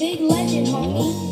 big legend, homie.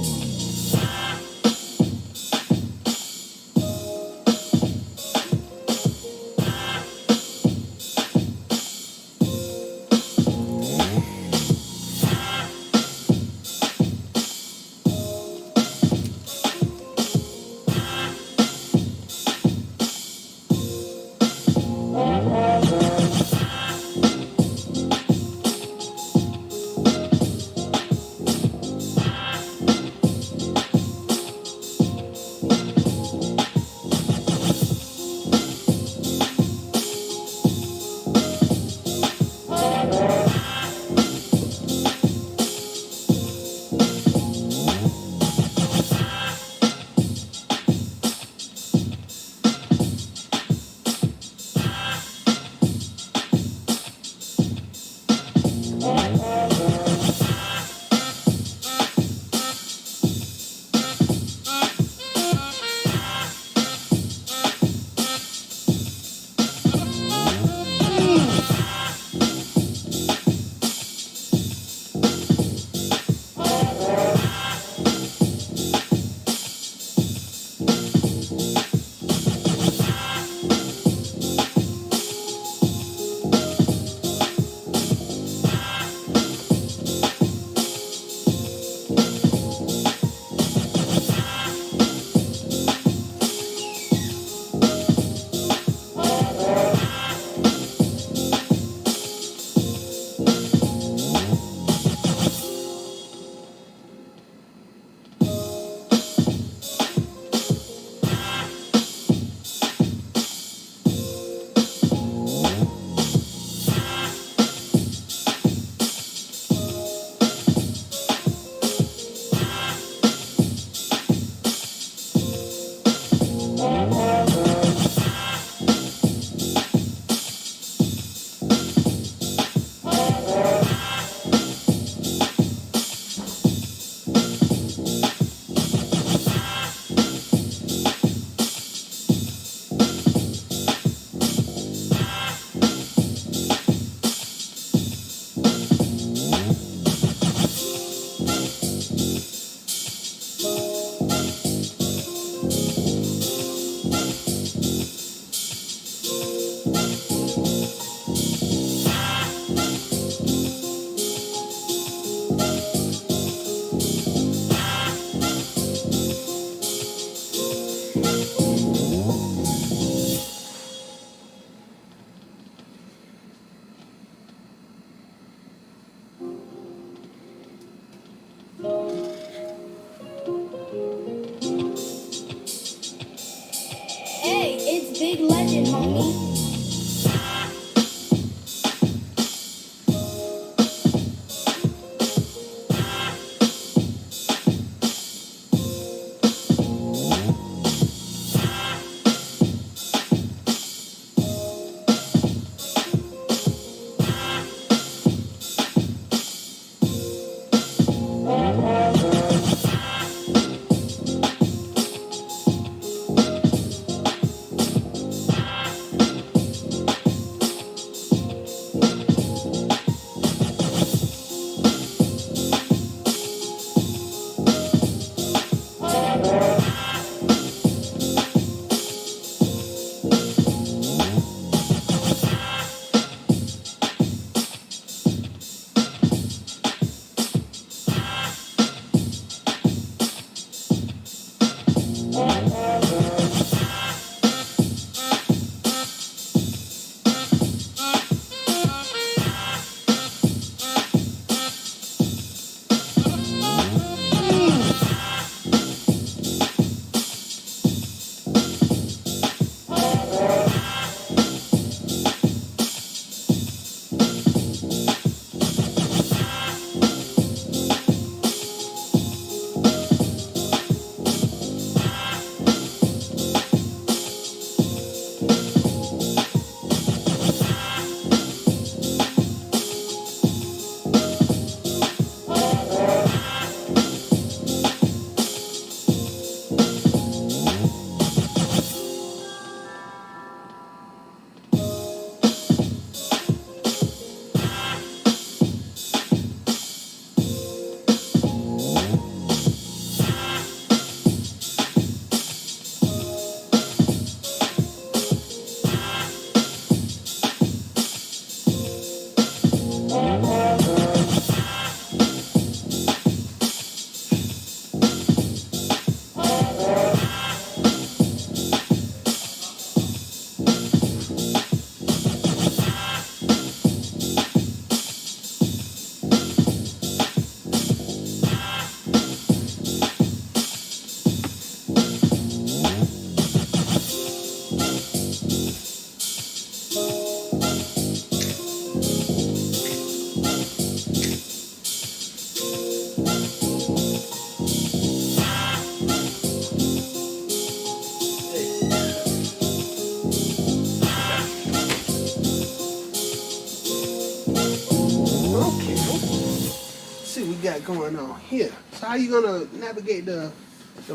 got going on here? So how you gonna navigate the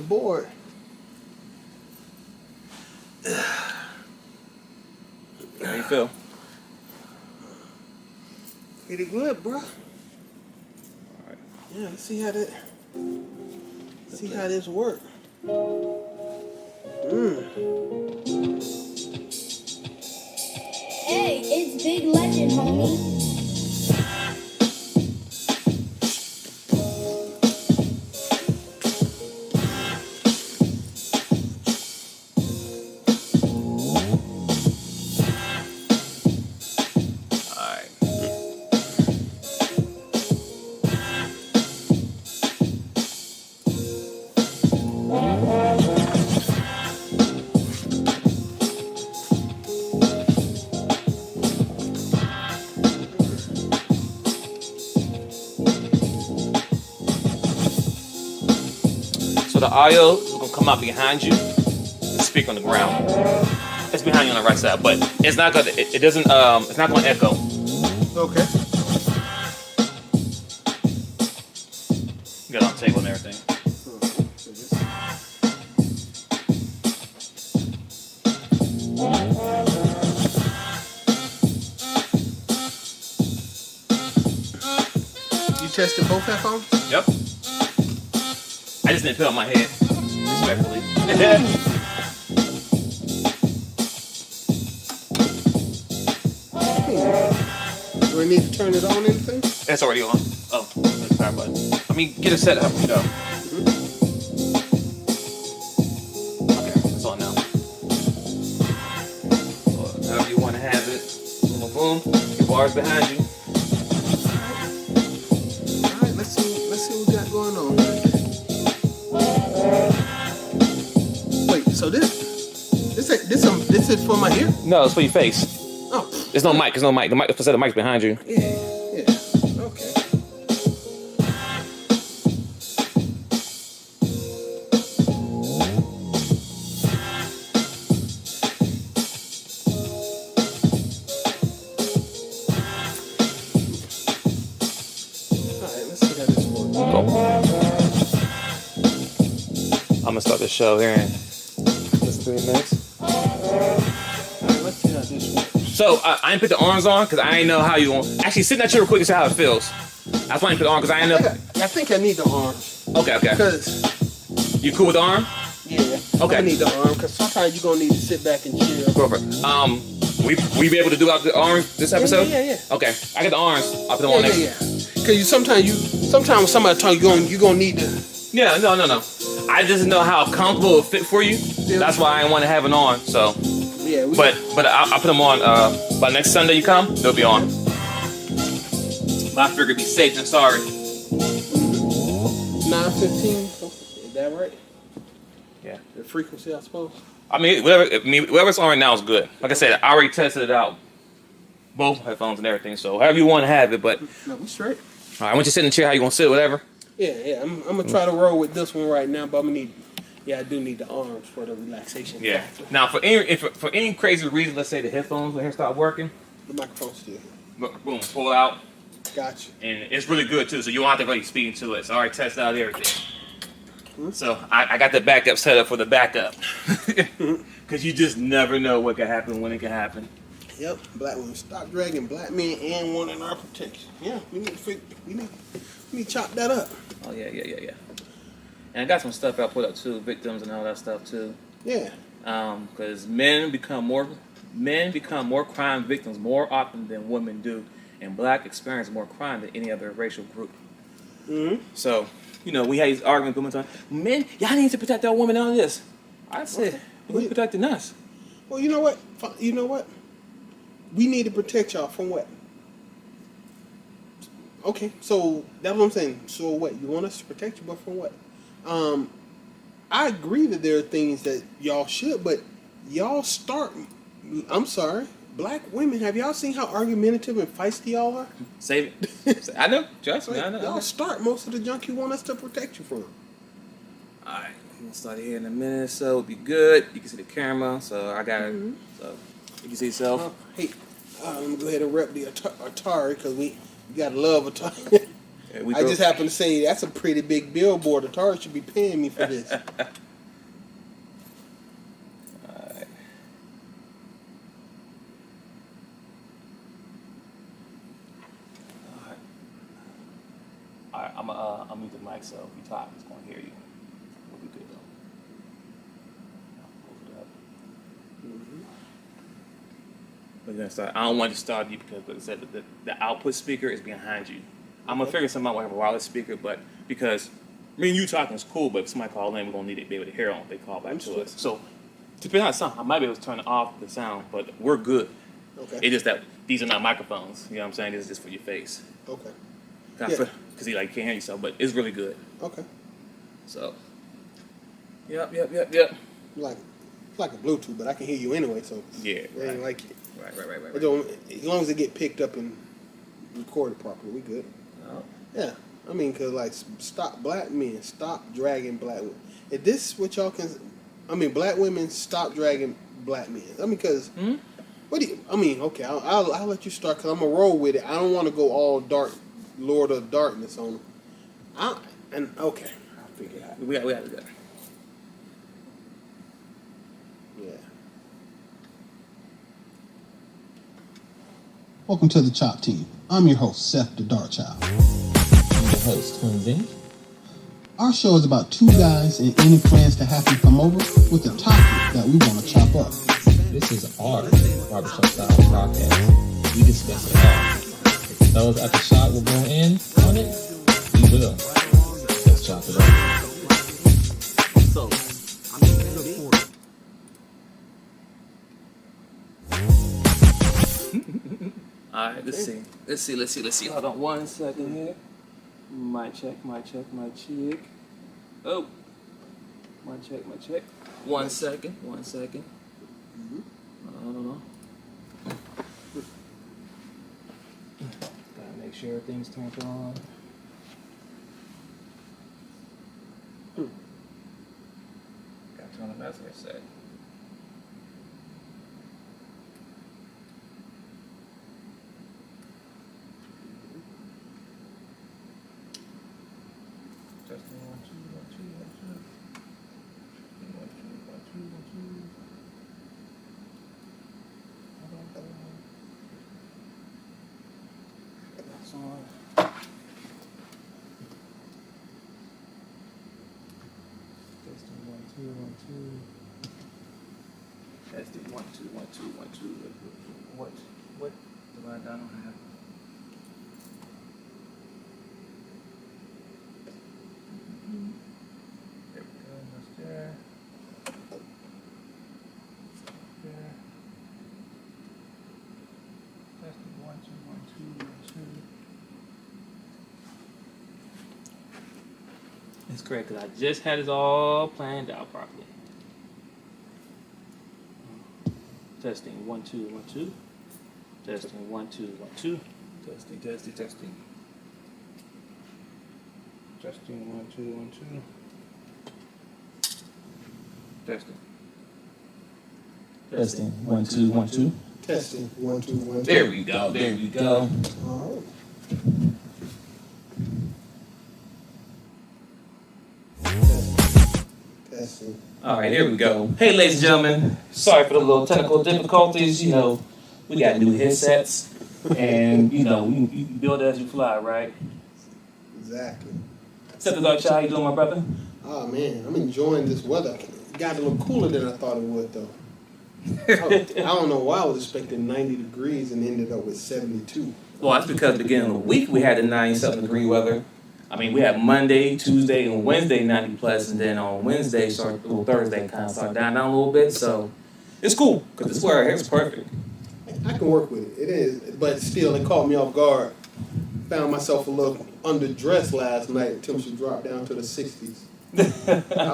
board? How you feel? Pretty good, bro. All right. Yeah, let's see how that. See how this work. Hey, it's Big Legend, homie. So the audio is gonna come out behind you. The speaker on the ground. It's behind you on the right side, but it's not gonna. It doesn't. It's not gonna echo. Okay. You got it on the table and everything. You tested both headphones? Yep. I just didn't put it on my head, respectfully. Do I need to turn it on anything? It's already on. Oh, there's the power button. I mean, get it set up, you know. Okay, it's on now. So, however you want to have it. Boom, boom. Your bar's behind you. Alright, let's see what we got going on right there. Wait, so this is for my ear? No, it's for your face. Oh. There's no mic. There's no mic. The mic, the mic's behind you. Yeah. Okay. Alright, let's see how this works. I'm gonna start the show here in just 3 minutes. Alright, let's see how this works. So I didn't put the arms on because I didn't know how you want. Actually, sit in that chair real quick to see how it feels. That's why I didn't put the arm because I didn't know. I think I need the arms. Okay. Because, You cool with the arm? yeah. Okay. I need the arm because sometimes you're going to need to sit back and chill. Perfect. We be able to do out the arms this episode? Yeah. Okay. I got the arms. I'll put them on next. Yeah. Because sometimes when somebody talk, you're gonna need to. Yeah. No. I just know how comfortable it fit for you. Yeah. That's why I didn't want to have it on. So. Yeah. But I'll put them on. By next Sunday you come, they'll be on. But I figured be safe than sorry. 9:15. Is that right? Yeah. The frequency, I suppose. I mean, whatever's on right now is good. Like I said, I already tested it out, both headphones and everything. So however you want to have it, but No, we straight. all right, I want you to sit in the chair. How you gonna sit? Whatever. Yeah. I'm gonna try to roll with this one right now, but I'm gonna need. Yeah, I do need the arms for the relaxation. Yeah. factor. Now, for any crazy reason, let's say the headphones when here start working, The microphone's still here. boom, pull it out, Gotcha. and it's really good too. So you don't have to really speed into it. So I already tested out everything. So I got the backup set up for the backup, because you just never know what can happen when it can happen. Yep. Black women stop dragging black men and one in our protection. Yeah. We need to chop that up. Oh yeah. And I got some stuff I put up too, victims and all that stuff too. Yeah. Because men become more crime victims more often than women do, and black experience more crime than any other racial group. So, we had these arguments all the time. Men, y'all need to protect our women on this. I said, who's protecting us? Well, you know what? We need to protect y'all from what? Okay, so that's what I'm saying. So what? You want us to protect you, but from what? I agree that there are things that y'all should, but y'all start. I'm sorry, black women. Have y'all seen how argumentative and feisty y'all are? Save it. I know. Trust me. I know. Y'all start most of the junk you want us to protect you from. All right, we're gonna start here in a minute, so it'll be good. You can see the camera, so I got it. So you can see yourself. Hey, I'm gonna go ahead and rep the Atari because we gotta love Atari. Yeah, I just happen to say that's a pretty big billboard. Atari should be paying me for this. Alright. Alright, I'm mute the mic so if you talk, it's gonna hear you. We'll be good though. Move it up. We're gonna start. I don't want to start you because, like I said, the output speaker is behind you. I'm gonna figure something out. We'll have a wireless speaker, but because me and you talking is cool, but if somebody call in, we're gonna need to be able to hear them if they call back to us. So, depending on the sound, I might be able to turn off the sound, but we're good. Okay. It's just that these are not microphones. You know what I'm saying? This is just for your face. Okay. Because you can't hear yourself, but it's really good. Okay. So, yep. Like it's like a Bluetooth, but I can hear you anyway. So Yeah. it ain't like it. Right. It don't, as long as it get picked up and recorded properly, we good. Oh. Yeah. I mean, cause like stop black men, stop dragging black women. If this what y'all can, I mean, black women stop dragging black men. I mean, cause what do you? I mean, okay, I'll let you start cause I'm gonna roll with it. I don't want to go all dark, Lord of Darkness on them. Okay, I'll figure it out. We got to do that. Yeah. Welcome to the Chop Team. I'm your host, Seth the Dark Child. I'm your host, twinsinc. Our show is about two guys and any friends that happen to come over with a topic that we want to chop up. This is our barbershop style podcast. We discuss it all. If those at the shop will go in on it, we will. Let's chop it up. Alright, let's see. Hold on 1 second here. Mic check. Oh. Mic check. 1 second. Gotta make sure everything's turned on. Gotta turn the message set. Testing 1 2 1 2 1 2. 1 2 1 2 1 2. That's on. Testing 1 2 1 2. Testing 1 2 1 2 1 2. What do I don't have? There we go. That's there. There. Testing 1 2 1 2 1 2. It's great because I just had it all planned out properly. Testing 1 2 1 2. Testing 1 2 1 2. Testing. Testing 1 2 1 2. Testing. Testing 1 2 1 2. Testing 1 2 1 2. There we go. All right. Testing. All right, here we go. Hey, ladies and gentlemen. Sorry for the little technical difficulties. You know, we got new headsets, and you know, you build as you fly, right? Exactly. Seth the Dark Child, how you doing, my brother? Oh man, I'm enjoying this weather. It got a little cooler than I thought it would, though. I don't know why I was expecting 90 degrees and ended up with 72. Well, that's because at the beginning of the week we had the 97-degree weather. I mean, we had Monday, Tuesday, and Wednesday 90 plus, and then on Wednesday, Thursday, kind of started down a little bit. So it's cool because this weather here is perfect. I can work with it. It is, but still, it caught me off guard. Found myself a little underdressed last night. Temperature dropped down to the 60s. I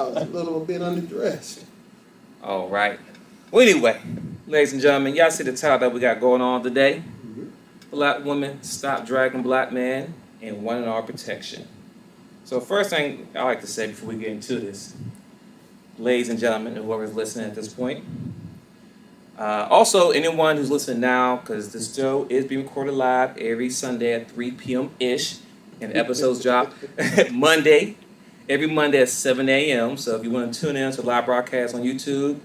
was a little bit underdressed. All right. Well, anyway, ladies and gentlemen, y'all see the title that we got going on today. Black women stop dragging black men and one in our protection. So first thing I like to say before we get into this, ladies and gentlemen, and whoever's listening at this point, also anyone who's listening now, because this show is being recorded live every Sunday at 3 p.m. ish. And episodes drop Monday, every Monday at 7 a.m. So if you want to tune in to live broadcast on YouTube,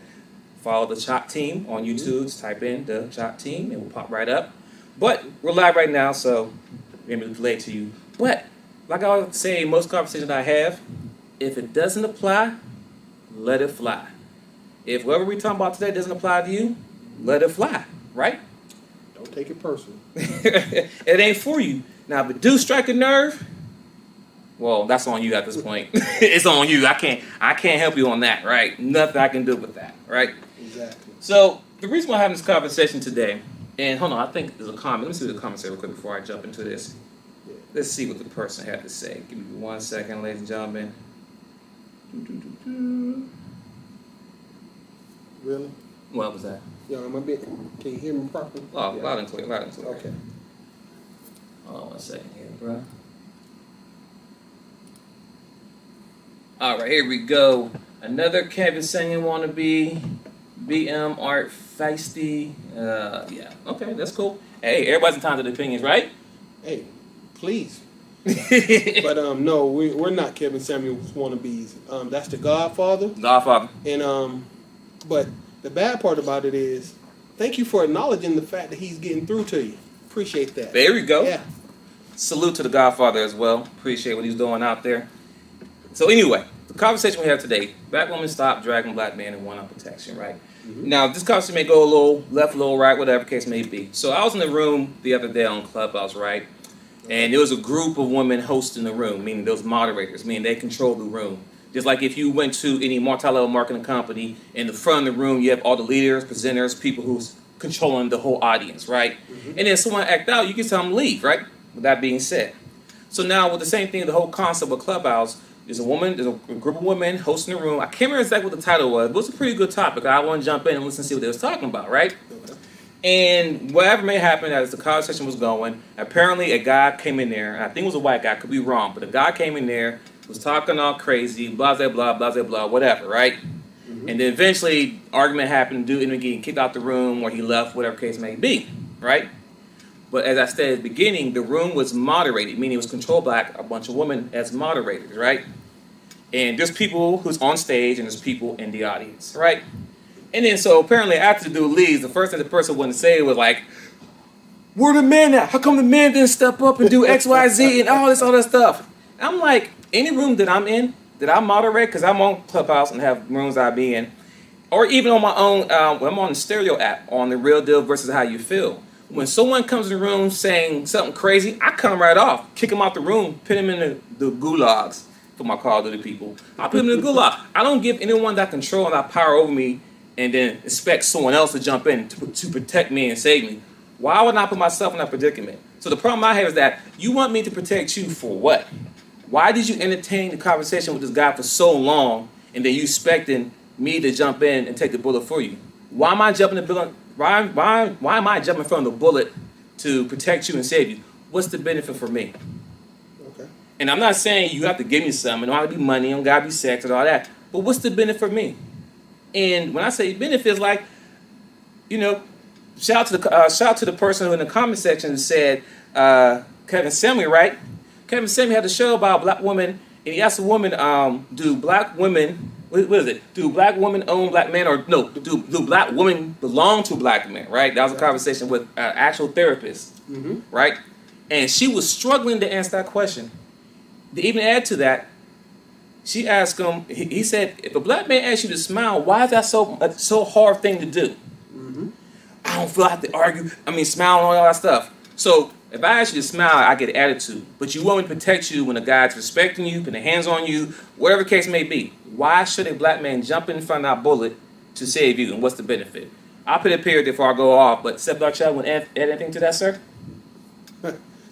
follow the DaChop team on YouTube. Just type in the DaChop team and we'll pop right up. But we're live right now, so we're going to play to you. But like I always say in most conversations I have, if it doesn't apply, let it fly. If whatever we're talking about today doesn't apply to you, let it fly, right? Don't take it personal. It ain't for you. Now, if it do strike a nerve, well, that's on you at this point. It's on you. I can't help you on that, right? Nothing I can do with that, right? Exactly. So the reason why I'm having this conversation today, and hold on, I think there's a comment. Let me see what the comments say real quick before I jump into this. Let's see what the person had to say. Give me 1 second, ladies and gentlemen. Really? What was that? Yo, am I bit? Can you hear me properly? Oh, loud and clear, loud and clear. Okay. Hold on 1 second here, bro. All right, here we go. Another Kevin singing wannabe. BM Art Feisty. Yeah. Okay, that's cool. Hey, everybody's entitled to their opinions, right? Hey, please. But no, we're not Kevin Samuels wannabes. That's the Godfather. Godfather. And but the bad part about it is, thank you for acknowledging the fact that he's getting through to you. Appreciate that. There we go. Yeah. Salute to the Godfather as well. Appreciate what he's doing out there. So anyway, the conversation we have today: Black women stop dragging black men and want on protection, right? Mm-hmm. Now, this conversation may go a little left, a little right, whatever case may be. So I was in the room the other day on Clubhouse, right? And there was a group of women hosting the room, meaning those moderators, meaning they control the room. Just like if you went to any multi-level marketing company, in the front of the room, you have all the leaders, presenters, people who's controlling the whole audience, right? Mm-hmm. And then someone act out, you can tell them to leave, right? With that being said. So now with the same thing, the whole concept of Clubhouse, there's a group of women hosting the room. I can't remember exactly what the title was, but it was a pretty good topic. I want to jump in and listen to see what they was talking about, right? Okay. And whatever may happen as the conversation was going, apparently a guy came in there, and I think it was a white guy, could be wrong, but a guy came in there, was talking all crazy, blah, blah, blah, blah, blah, blah, whatever, right? Mm-hmm. And then eventually, argument happened, dude ended up getting kicked out the room, or he left, whatever case may be, right? But as I said at the beginning, the room was moderated, meaning it was controlled by a bunch of women as moderators, right? And there's people who's on stage, and there's people in the audience, right? And then so apparently after the dude leaves, the first thing the person wanted to say was like, where the men at? How come the men didn't step up and do X, Y, Z and all that stuff? And I'm like, any room that I'm in, that I moderate, because I'm on Clubhouse and have rooms I be in, or even on my own, when I'm on the stereo app, on the Real Deal versus How You Feel. When someone comes in the room saying something crazy, I come right off, kick them out the room, put them in the gulags, for my Call of Duty people. I put them in the gulag. I don't give anyone that control and that power over me and then expect someone else to jump in to protect me and save me. Why would I not put myself in that predicament? So the problem I have is that you want me to protect you for what? Why did you entertain the conversation with this guy for so long and then you expecting me to jump in and take the bullet for you? Why am I jumping the bullet? Why am I jumping from the bullet to protect you and save you? What's the benefit for me? Okay. And I'm not saying you have to give me something. It don't have to be money. It don't got to be sex and all that. But what's the benefit for me? And when I say benefits, like, you know, shout out to the person who in the comment section said, Kevin Samuel, right? Kevin Samuel had a show about black women, and he asked a woman, do black women, what is it? Do black women own black men, or no? Do black women belong to black men? Right? That was a conversation with an actual therapist, right? And she was struggling to answer that question. To even add to that, she asked him. He said, "If a black man asks you to smile, why is that so hard thing to do?" I don't feel I have to argue. I mean, smile and all that stuff. So if I ask you to smile, I get attitude. But you want me to protect you when a guy's respecting you, putting hands on you, whatever the case may be. Why should a black man jump in front of that bullet to save you, and what's the benefit? I'll put a period before I go off. But Seth Darchell, want to add anything to that, sir?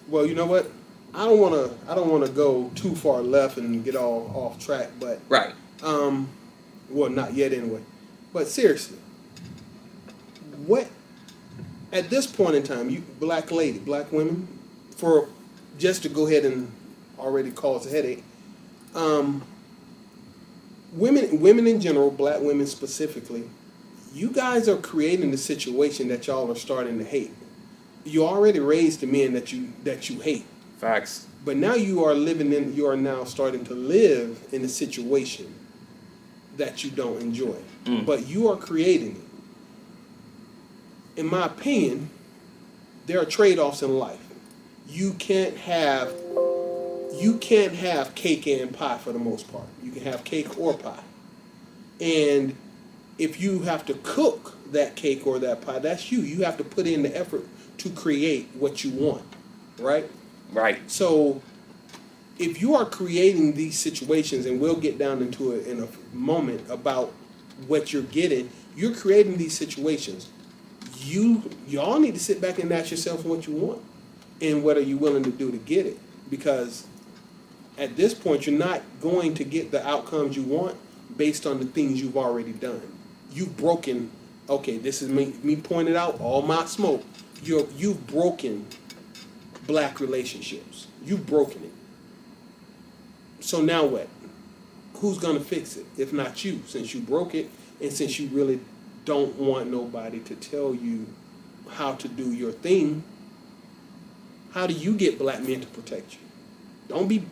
Well, you know what? I don't want to go too far left and get all off track, but right. Well, not yet anyway. But seriously, what at this point in time, you black women, for just to go ahead and already cause a headache. Women in general, black women specifically, you guys are creating the situation that y'all are starting to hate. You already raised the men that you hate. Facts. But now you are now starting to live in a situation that you don't enjoy. But you are creating it. In my opinion, there are trade-offs in life. You can't have cake and pie for the most part. You can have cake or pie. And if you have to cook that cake or that pie, that's you. You have to put in the effort to create what you want, right? Right. So if you are creating these situations, and we'll get down into it in a moment about what you're getting, you're creating these situations. Y'all need to sit back and ask yourself what you want and what are you willing to do to get it. Because at this point, you're not going to get the outcomes you want based on the things you've already done. You've broken, okay, this is me pointed out, all my smoke. You've broken black relationships. You've broken it. So now what? Who's going to fix it if not you, since you broke it and since you really don't want nobody to tell you how to do your thing? How do you get black men to protect you?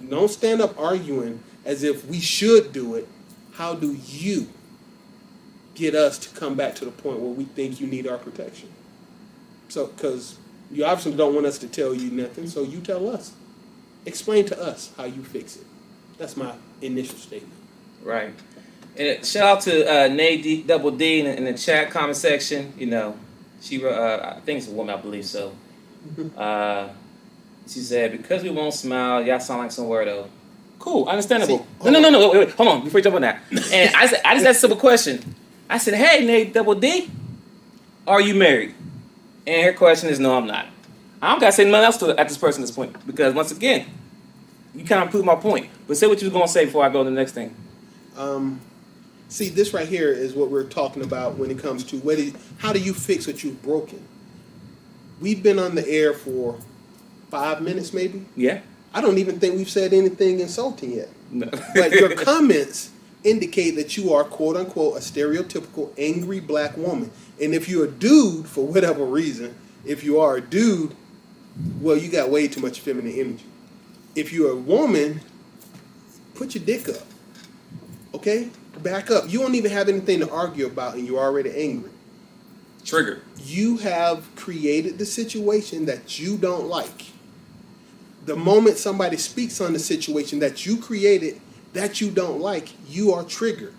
Don't stand up arguing as if we should do it. How do you get us to come back to the point where we think you need our protection? So, because you obviously don't want us to tell you nothing, so you tell us. Explain to us how you fix it. That's my initial statement. Right. And shout out to Nay Double D in the chat comment section. You know, she I think it's a woman, I believe so. She said, because we won't smile, y'all sound like some weirdo. Cool, understandable. No, wait, hold on, before you jump on that. And I just asked a simple question. I said, hey, Nate Double D, are you married? And her question is, no, I'm not. I don't got to say nothing else at this person at this point, because once again, you kind of proved my point. But say what you was going to say before I go to the next thing. See, this right here is what we're talking about when it comes to how do you fix what you've broken? We've been on the air for 5 minutes, maybe. Yeah. I don't even think we've said anything insulting yet. No. But your comments indicate that you are, quote unquote, a stereotypical angry black woman. And if you're a dude, for whatever reason, if you are a dude, well, you got way too much feminine energy. If you're a woman, put your dick up. Okay? Back up. You don't even have anything to argue about and you're already angry. Trigger. You have created the situation that you don't like. The moment somebody speaks on the situation that you created that you don't like, you are triggered.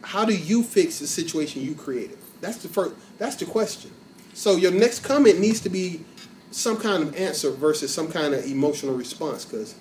How do you fix the situation you created? That's the question. So your next comment needs to be some kind of answer versus some kind of emotional response, because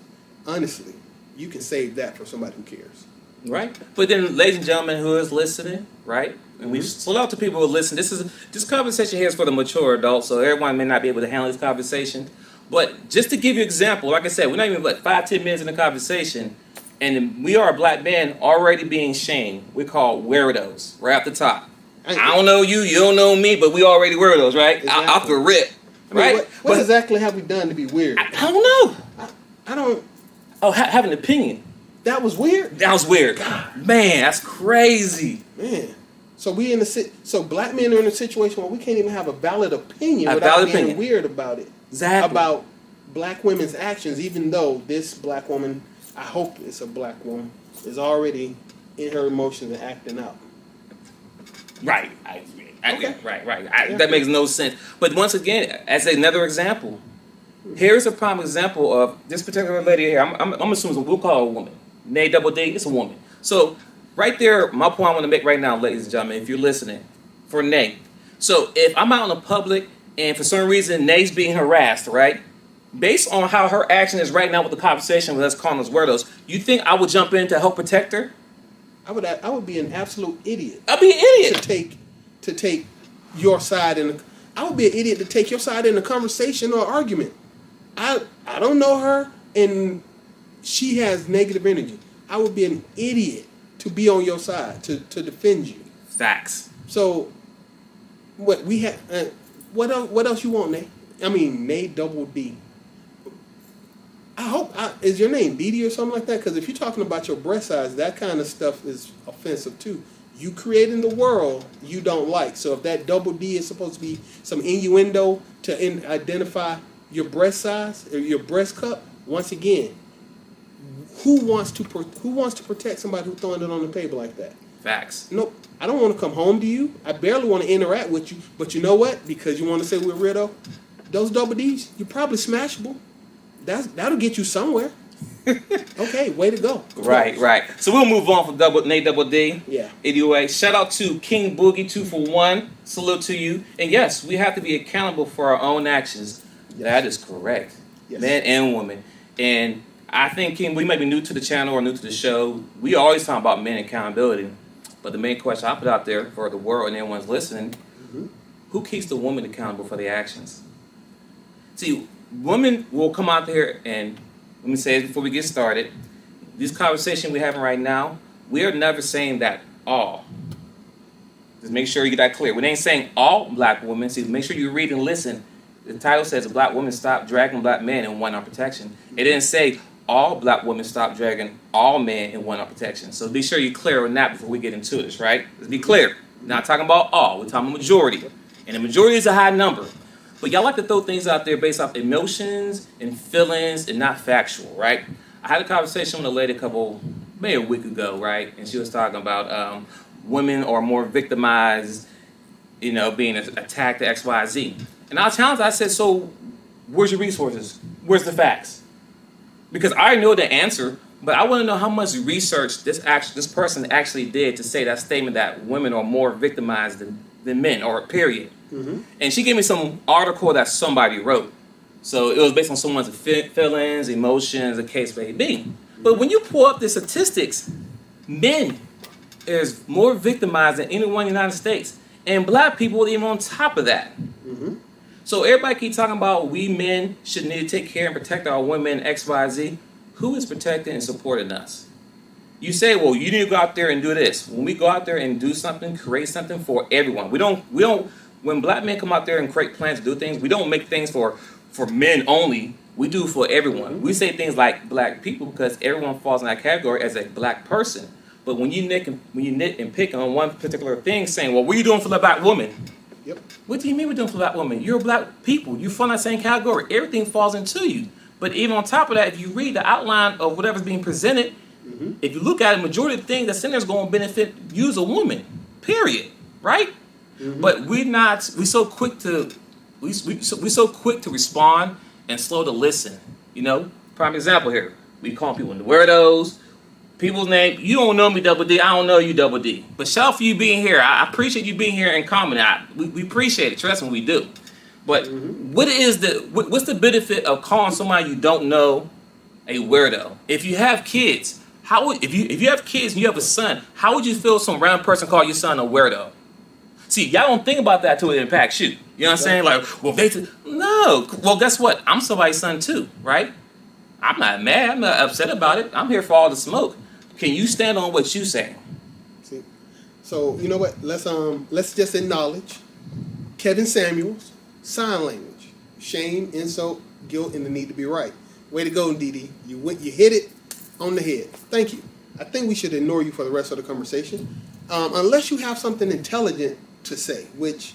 honestly, you can save that for somebody who cares. Right? But then, ladies and gentlemen who is listening, right? And we slow out to people who listen. This conversation here is for the mature adults, so everyone may not be able to handle this conversation. But just to give you an example, like I said, we're not even 5-10 minutes in the conversation, and we are black men already being shamed. We're called weirdos right off the top. I don't know you, you don't know me, but we already weirdos, right? Exactly. Off the rip, right? I mean, what exactly have we done to be weird? I don't know. I don't. Oh, have an opinion. That was weird. That was weird. God. Man, that's crazy. Man. So black men are in a situation where we can't even have a valid opinion without being weird about it. Exactly. About black women's actions, even though this black woman, I hope it's a black woman, is already in her emotions and acting out. Right. Okay. Right. That makes no sense. But once again, as another example, here's a prime example of this particular lady here. I'm assuming we'll call her a woman. Nay Double D, it's a woman. So right there, my point I want to make right now, ladies and gentlemen, if you're listening, for Nay. So if I'm out in the public and for some reason Nay's being harassed, right? Based on how her action is right now with the conversation with us calling us weirdos, you think I would jump in to help protect her? I would be an absolute idiot. I'd be an idiot to take your side I would be an idiot to take your side in a conversation or argument. I don't know her and she has negative energy. I would be an idiot to be on your side to defend you. Facts. So what we have? What else you want, Nay? I mean, Nay Double D. I hope is your name Dee or something like that? Because if you're talking about your breast size, that kind of stuff is offensive too. You creating the world you don't like. So if that Double D is supposed to be some innuendo to identify your breast size or your breast cup, once again, who wants to protect somebody who's throwing it on the table like that? Facts. Nope. I don't want to come home to you. I barely want to interact with you. But you know what? Because you want to say we're weirdo, those double D's, you're probably smashable. That'll get you somewhere. Okay, way to go. Right. So we'll move on from Nate Double D. Yeah. Anyway, shout out to King Boogie 2 for 1. Salute to you. And yes, we have to be accountable for our own actions. Yes. That is correct. Yes. Men and women. And I think, King, we might be new to the channel or new to the show. We always talk about men accountability. But the main question I put out there for the world and everyone's listening, who keeps the woman accountable for their actions? See, women will come out there and, let me say it before we get started, this conversation we're having right now, we are never saying that all. Just make sure you get that clear. We ain't saying all black women. See, make sure you read and listen. The title says black women stop dragging black men and want our protection. It didn't say all black women stop dragging all men and want our protection. So be sure you're clear on that before we get into this, right? Let's be clear. We're not talking about all. We're talking majority. And the majority is a high number. But y'all like to throw things out there based off emotions and feelings and not factual, right? I had a conversation with a lady maybe a week ago, right? And she was talking about women are more victimized, being attacked to X, Y, Z. And I challenged her, I said, so where's your resources? Where's the facts? Because I know the answer, but I want to know how much research this person actually did to say that statement that women are more victimized than men, or period. Mm-hmm. And she gave me some article that somebody wrote. So it was based on someone's feelings, emotions, the case may be. Mm-hmm. But when you pull up the statistics, men is more victimized than anyone in the United States. And black people even on top of that. Mm-hmm. So everybody keep talking about we men should need to take care and protect our women, X, Y, Z. Who is protecting and supporting us? You say, well, you need to go out there and do this. When we go out there and do something, create something for everyone. We don't. When black men come out there and create plans to do things, we don't make things for men only. We do for everyone. We say things like black people because everyone falls in that category as a black person. But when you nit and pick on one particular thing, saying, well, what are you doing for the black woman? Yep. What do you mean we're doing for black women? You're black people. You fall in that same category. Everything falls into you. But even on top of that, if you read the outline of whatever's being presented, if you look at it, majority of the things that is going to benefit you as a woman. Period. Right? Mm-hmm. But we're so quick to respond and slow to listen. Prime example here. We call people weirdos. People's name, you don't know me, Double D. I don't know you, Double D. But shout out for you being here. I appreciate you being here and commenting. We appreciate it. Trust me, we do. But what's the benefit of calling somebody you don't know a weirdo? If you have kids, if you have kids and you have a son, how would you feel some random person call your son a weirdo? See, y'all don't think about that till it impacts you. You know what I'm saying? Like, well, no. Well, guess what? I'm somebody's son too, right? I'm not mad. I'm not upset about it. I'm here for all the smoke. Can you stand on what you say? See, so you know what? Let's just acknowledge Kevin Samuels, sign language, shame, insult, guilt, and the need to be right. Way to go, DD. You hit it on the head. Thank you. I think we should ignore you for the rest of the conversation, unless you have something intelligent to say, which,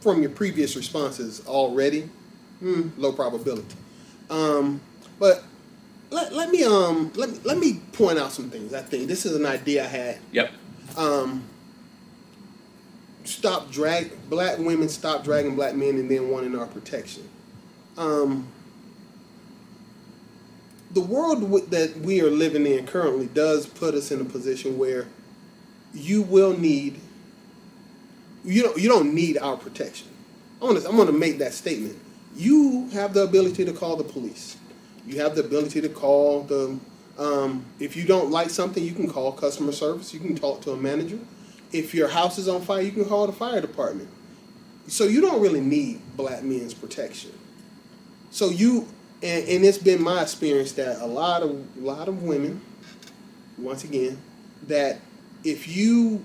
from your previous responses already, low probability. But let me point out some things. I think this is an idea I had. Yep. Black women stop dragging black men and then wanting our protection. The world that we are living in currently does put us in a position where you don't need our protection. I'm gonna make that statement. You have the ability to call the police. You have the ability to call if you don't like something, you can call customer service. You can talk to a manager. If your house is on fire, you can call the fire department. So you don't really need black men's protection. So and it's been my experience that a lot of women, once again, that if you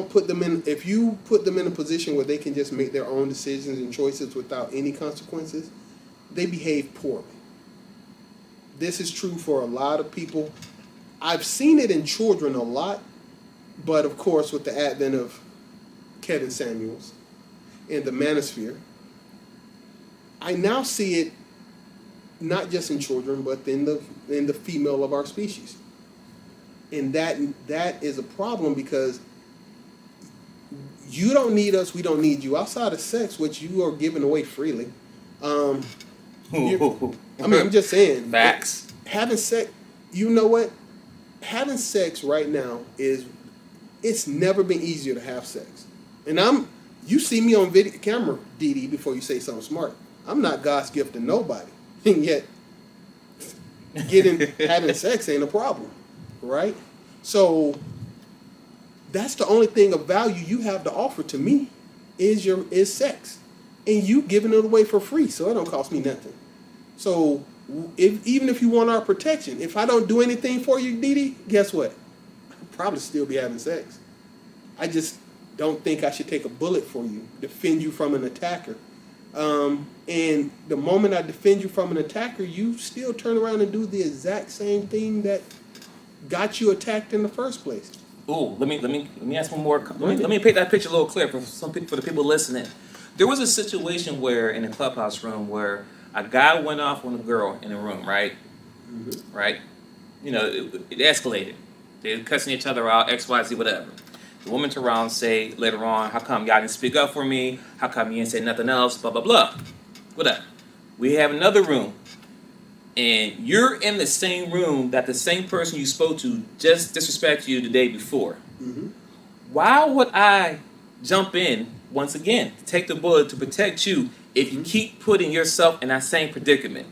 put them in a position where they can just make their own decisions and choices without any consequences, they behave poorly. This is true for a lot of people. I've seen it in children a lot, but of course with the advent of Kevin Samuels and the manosphere, I now see it not just in children, but in the female of our species, and that is a problem because you don't need us, we don't need you. Outside of sex, which you are giving away freely. I mean, I'm just saying. Facts. Having sex, you know what? Having sex right now it's never been easier to have sex. And you see me on video camera, Dee, before you say something smart. I'm not God's gift to nobody. And yet, having sex ain't a problem, right? So that's the only thing of value you have to offer to me is sex, and you giving it away for free, so it don't cost me nothing. So even if you want our protection, if I don't do anything for you, Dee, guess what? I'll probably still be having sex. I just don't think I should take a bullet for you, defend you from an attacker. And the moment I defend you from an attacker, you still turn around and do the exact same thing that got you attacked in the first place. Ooh, let me ask one more. Let me paint that picture a little clearer for the people listening. There was a situation where in a clubhouse room where a guy went off on a girl in a room, right? Mm-hmm. Right? You know, it escalated. They were cussing each other out, X, Y, Z, whatever. The woman turned around and say later on, how come y'all didn't speak up for me? How come you didn't say nothing else? Blah, blah, blah. Whatever. We have another room. And you're in the same room that the same person you spoke to just disrespected you the day before. Mm-hmm. Why would I jump in, once again, take the bullet to protect you if you keep putting yourself in that same predicament?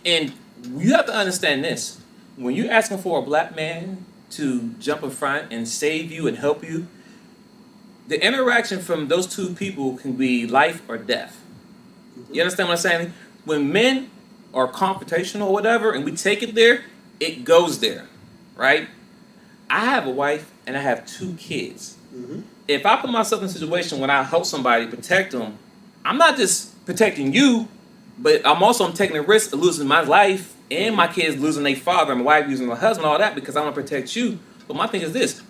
And you have to understand this. When you're asking for a black man to jump in front and save you and help you, the interaction from those two people can be life or death. You understand what I'm saying? When men are confrontational or whatever, and we take it there, it goes there, right? I have a wife and I have 2 kids. Mm-hmm. If I put myself in a situation when I help somebody protect them, I'm not just protecting you, but I'm taking the risk of losing my life and my kids losing their father and my wife losing my husband, all that, because I want to protect you. But my thing is this: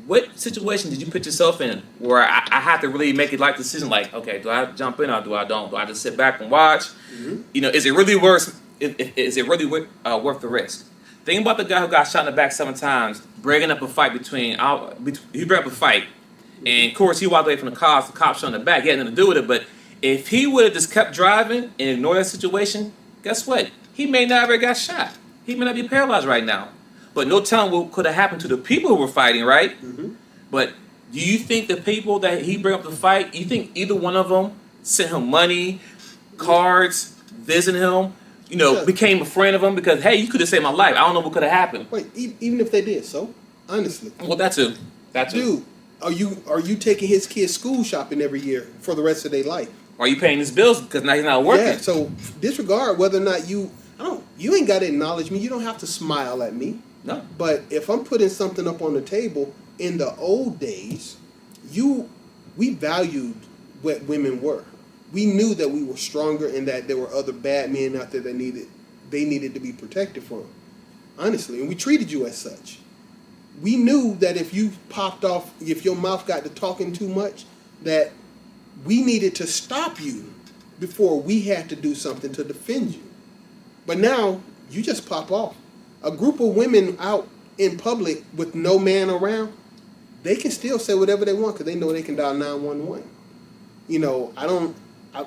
what situation did you put yourself in where I have to really make a life decision? Like, okay, do I jump in or do I don't? Do I just sit back and watch? Mm-hmm. You know, is it really worth? Is it really worth the risk? Think about the guy who got shot in the back 7 times, breaking up a fight he broke up a fight, and of course he walked away from the cops. The cops shot in the back. He had nothing to do with it. But if he would have just kept driving and ignored that situation, guess what? He may not have got shot. He may not be paralyzed right now. But no telling what could have happened to the people who were fighting, right? Mm-hmm. But do you think the people that he brought up to fight, you think either one of them sent him money, cards, visiting him, became a friend of him? Because, hey, you could have saved my life. I don't know what could have happened. Wait, even if they did, so? Honestly. Well, that too. Dude, are you taking his kids school shopping every year for the rest of their life? Are you paying his bills because now he's not working? Yeah, so disregard whether or not you ain't got to acknowledge me. You don't have to smile at me. No. But if I'm putting something up on the table, in the old days, we valued what women were. We knew that we were stronger and that there were other bad men out there that needed to be protected from. Honestly, and we treated you as such. We knew that if you popped off, if your mouth got to talking too much, that we needed to stop you before we had to do something to defend you. But now, you just pop off. A group of women out in public with no man around, they can still say whatever they want because they know they can dial 911.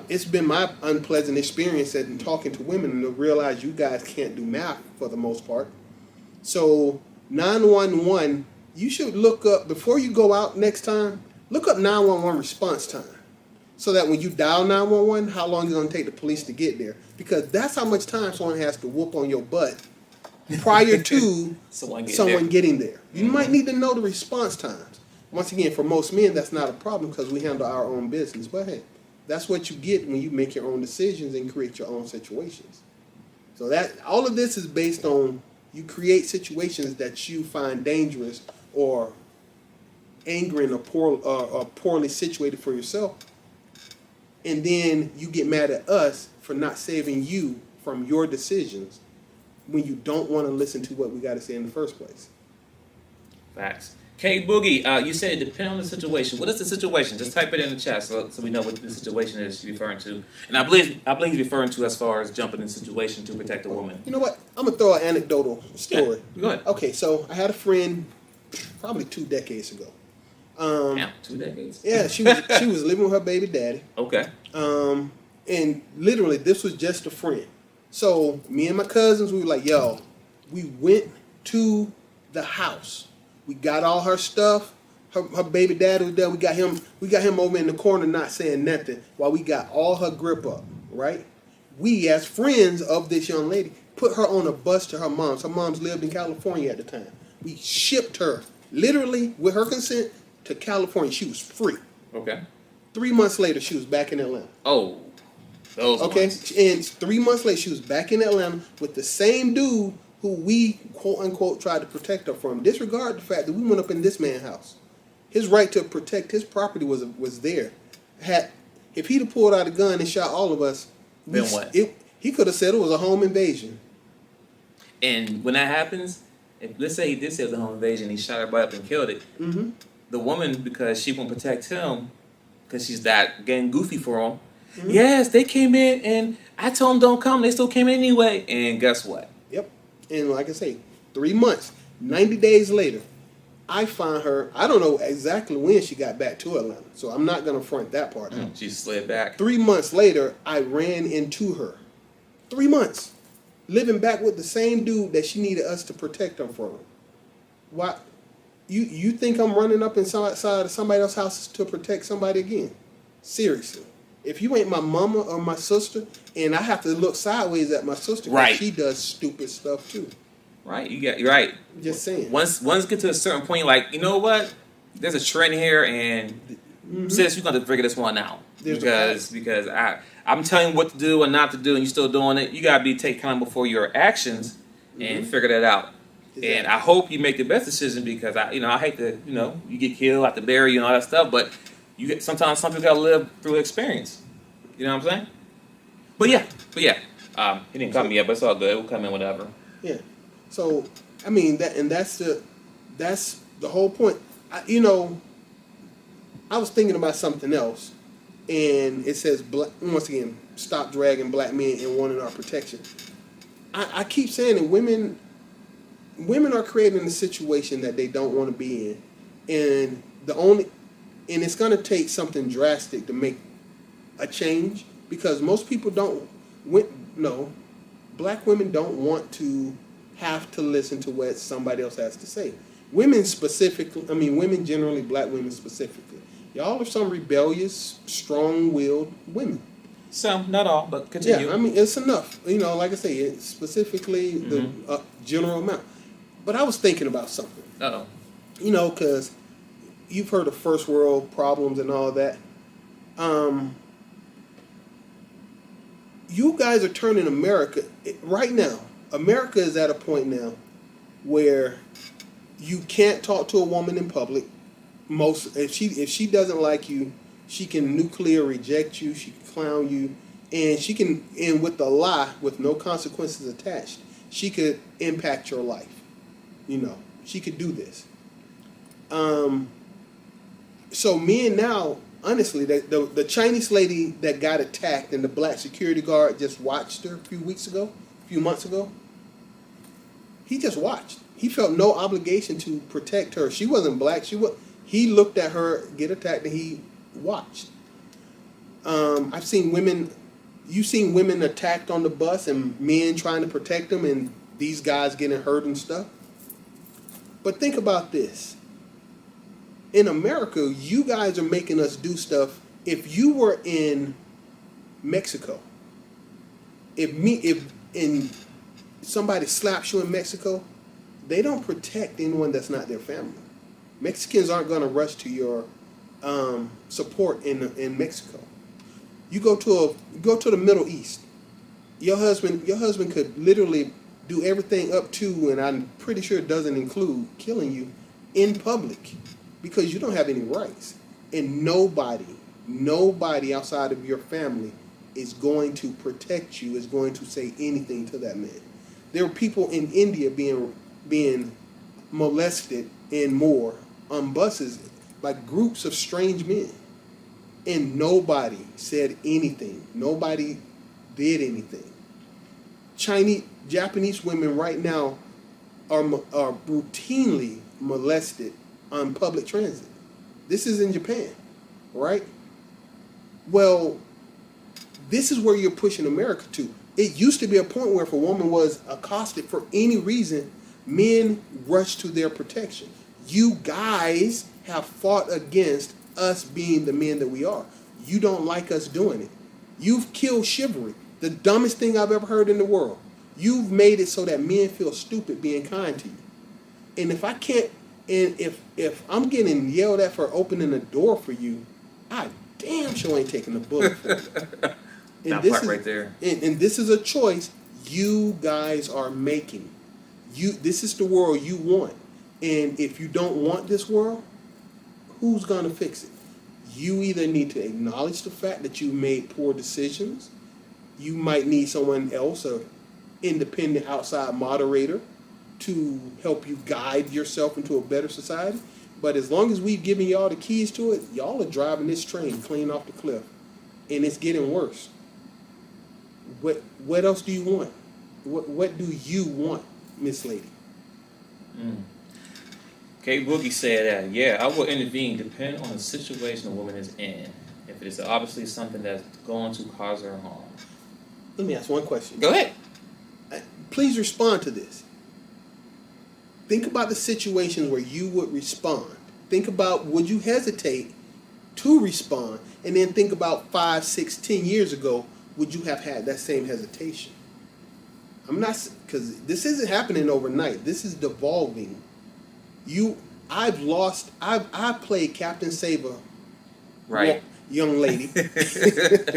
It's been my unpleasant experience in talking to women and to realize you guys can't do math for the most part. So 911, you should look up, before you go out next time, look up 911 response time. So that when you dial 911, how long is it going to take the police to get there? Because that's how much time someone has to whoop on your butt prior to someone getting there. You might need to know the response times. Once again, for most men, that's not a problem because we handle our own business. But hey, that's what you get when you make your own decisions and create your own situations. So that all of this is based on you create situations that you find dangerous or angering or poorly situated for yourself. And then you get mad at us for not saving you from your decisions when you don't want to listen to what we got to say in the first place. Facts. K Boogie, you said it depends on the situation. What is the situation? Just type it in the chat so we know what the situation is referring to. And I believe he's referring to as far as jumping in a situation to protect a woman. You know what? I'm gonna throw an anecdotal story. Yeah, go ahead. Okay, so I had a friend probably 2 decades ago. Damn, 2 decades. Yeah, she was living with her baby daddy. Okay. And literally, this was just a friend. So me and my cousins, we were like, yo, we went to the house. We got all her stuff. Her baby daddy was there. We got him over in the corner not saying nothing while we got all her grip up, right? We, as friends of this young lady, put her on a bus to her mom's. Her mom's lived in California at the time. We shipped her, literally, with her consent, to California. She was free. Okay. 3 months later, she was back in Atlanta. Oh, those Okay, ones. and 3 months later, she was back in Atlanta with the same dude who we, quote unquote, tried to protect her from. Disregard the fact that we went up in this man's house. His right to protect his property was there. If he'd have pulled out a gun and shot all of us, Then what? He could have said it was a home invasion. And when that happens, let's say he did say it was a home invasion, he shot everybody up and killed it. Mm-hmm. The woman, because she won't protect him, because she's that getting goofy for him. Mm-hmm. Yes, they came in and I told them don't come. They still came in anyway. And guess what? Yep. And like I say, 3 months, 90 days later, I find her. I don't know exactly when she got back to Atlanta, so I'm not going to front that part out. She slid back. 3 months later, I ran into her. 3 months. Living back with the same dude that she needed us to protect her from. Why? You think I'm running up inside of somebody else's house to protect somebody again? Seriously. If you ain't my mama or my sister, and I have to look sideways at my sister because Right. she does stupid stuff too. Right, you're right. Just saying. Once get to a certain point, like, you know what? There's a trend here, and sis, you're gonna figure this one out. There's because I'm telling you what to do and not to do, and you're still doing it. You gotta take accountable for your actions and figure that out. Exactly. And I hope you make the best decision, because I hate to, you get killed, have to bury you and all that stuff, but sometimes some people gotta live through experience. You know what I'm saying? But yeah. He didn't come yet, but it's all good. We'll come in whatever. Yeah. So I mean that's the whole point. I was thinking about something else, and it says once again, stop dragging black men and wanting our protection. I keep saying that women are creating a situation that they don't want to be in, and it's going to take something drastic to make a change, because most people black women don't want to have to listen to what somebody else has to say. Women generally, black women specifically. Y'all are some rebellious, strong-willed women. Some, not all, but continue. Yeah, it's enough. Like I say, it's specifically the general amount. But I was thinking about something. Uh-oh. Because you've heard of first world problems and all that. You guys are turning America right now. America is at a point now where you can't talk to a woman in public. If she doesn't like you, she can nuclear reject you. She can clown you, and with a lie, with no consequences attached, she could impact your life. She could do this. So men now, honestly, the Chinese lady that got attacked and the black security guard just watched her a few months ago. He just watched. He felt no obligation to protect her. She wasn't black. He looked at her get attacked and he watched. I've seen women. You've seen women attacked on the bus and men trying to protect them, and these guys getting hurt and stuff. But think about this. In America, you guys are making us do stuff. If you were in Mexico, if somebody slaps you in Mexico, they don't protect anyone that's not their family. Mexicans aren't going to rush to your support in Mexico. You go to the Middle East. Your husband could literally do everything up to, and I'm pretty sure it doesn't include killing you in public, because you don't have any rights, and nobody outside of your family is going to protect you, is going to say anything to that man. There are people in India being molested and more on buses, like groups of strange men, and nobody said anything. Nobody did anything. Japanese women right now are routinely molested on public transit. This is in Japan, right? Well, this is where you're pushing America to. It used to be a point where if a woman was accosted for any reason, men rushed to their protection. You guys have fought against us being the men that we are. You don't like us doing it. You've killed chivalry, the dumbest thing I've ever heard in the world. You've made it so that men feel stupid being kind to you. And if I can't, and if I'm getting yelled at for opening a door for you, I damn sure ain't taking the bullet for you. That part right there. And this is a choice you guys are making. This is the world you want. And if you don't want this world, who's going to fix it? You either need to acknowledge the fact that you made poor decisions. You might need someone else, an independent outside moderator, to help you guide yourself into a better society. But as long as we've given y'all the keys to it, y'all are driving this train clean off the cliff. And it's getting worse. What else do you want? What do you want, Miss Lady? K Boogie said that, yeah, I will intervene depending on the situation a woman is in. If it is obviously something that's going to cause her harm. Let me ask one question. Go ahead. Please respond to this. Think about the situations where you would respond. Think about, would you hesitate to respond? And then think about 5, 6, 10 years ago, would you have had that same hesitation? I'm not, because this isn't happening overnight. This is devolving. I played Captain Saber, Right. young lady.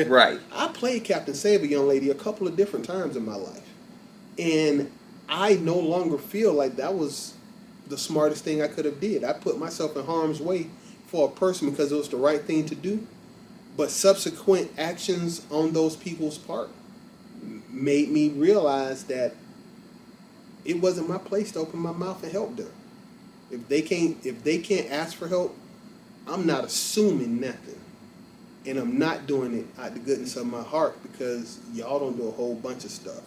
Right. I played Captain Saber, young lady, a couple of different times in my life. And I no longer feel like that was the smartest thing I could have did. I put myself in harm's way for a person because it was the right thing to do. But subsequent actions on those people's part made me realize that it wasn't my place to open my mouth and help them. If they can't ask for help, I'm not assuming nothing. And I'm not doing it out the goodness of my heart because y'all don't do a whole bunch of stuff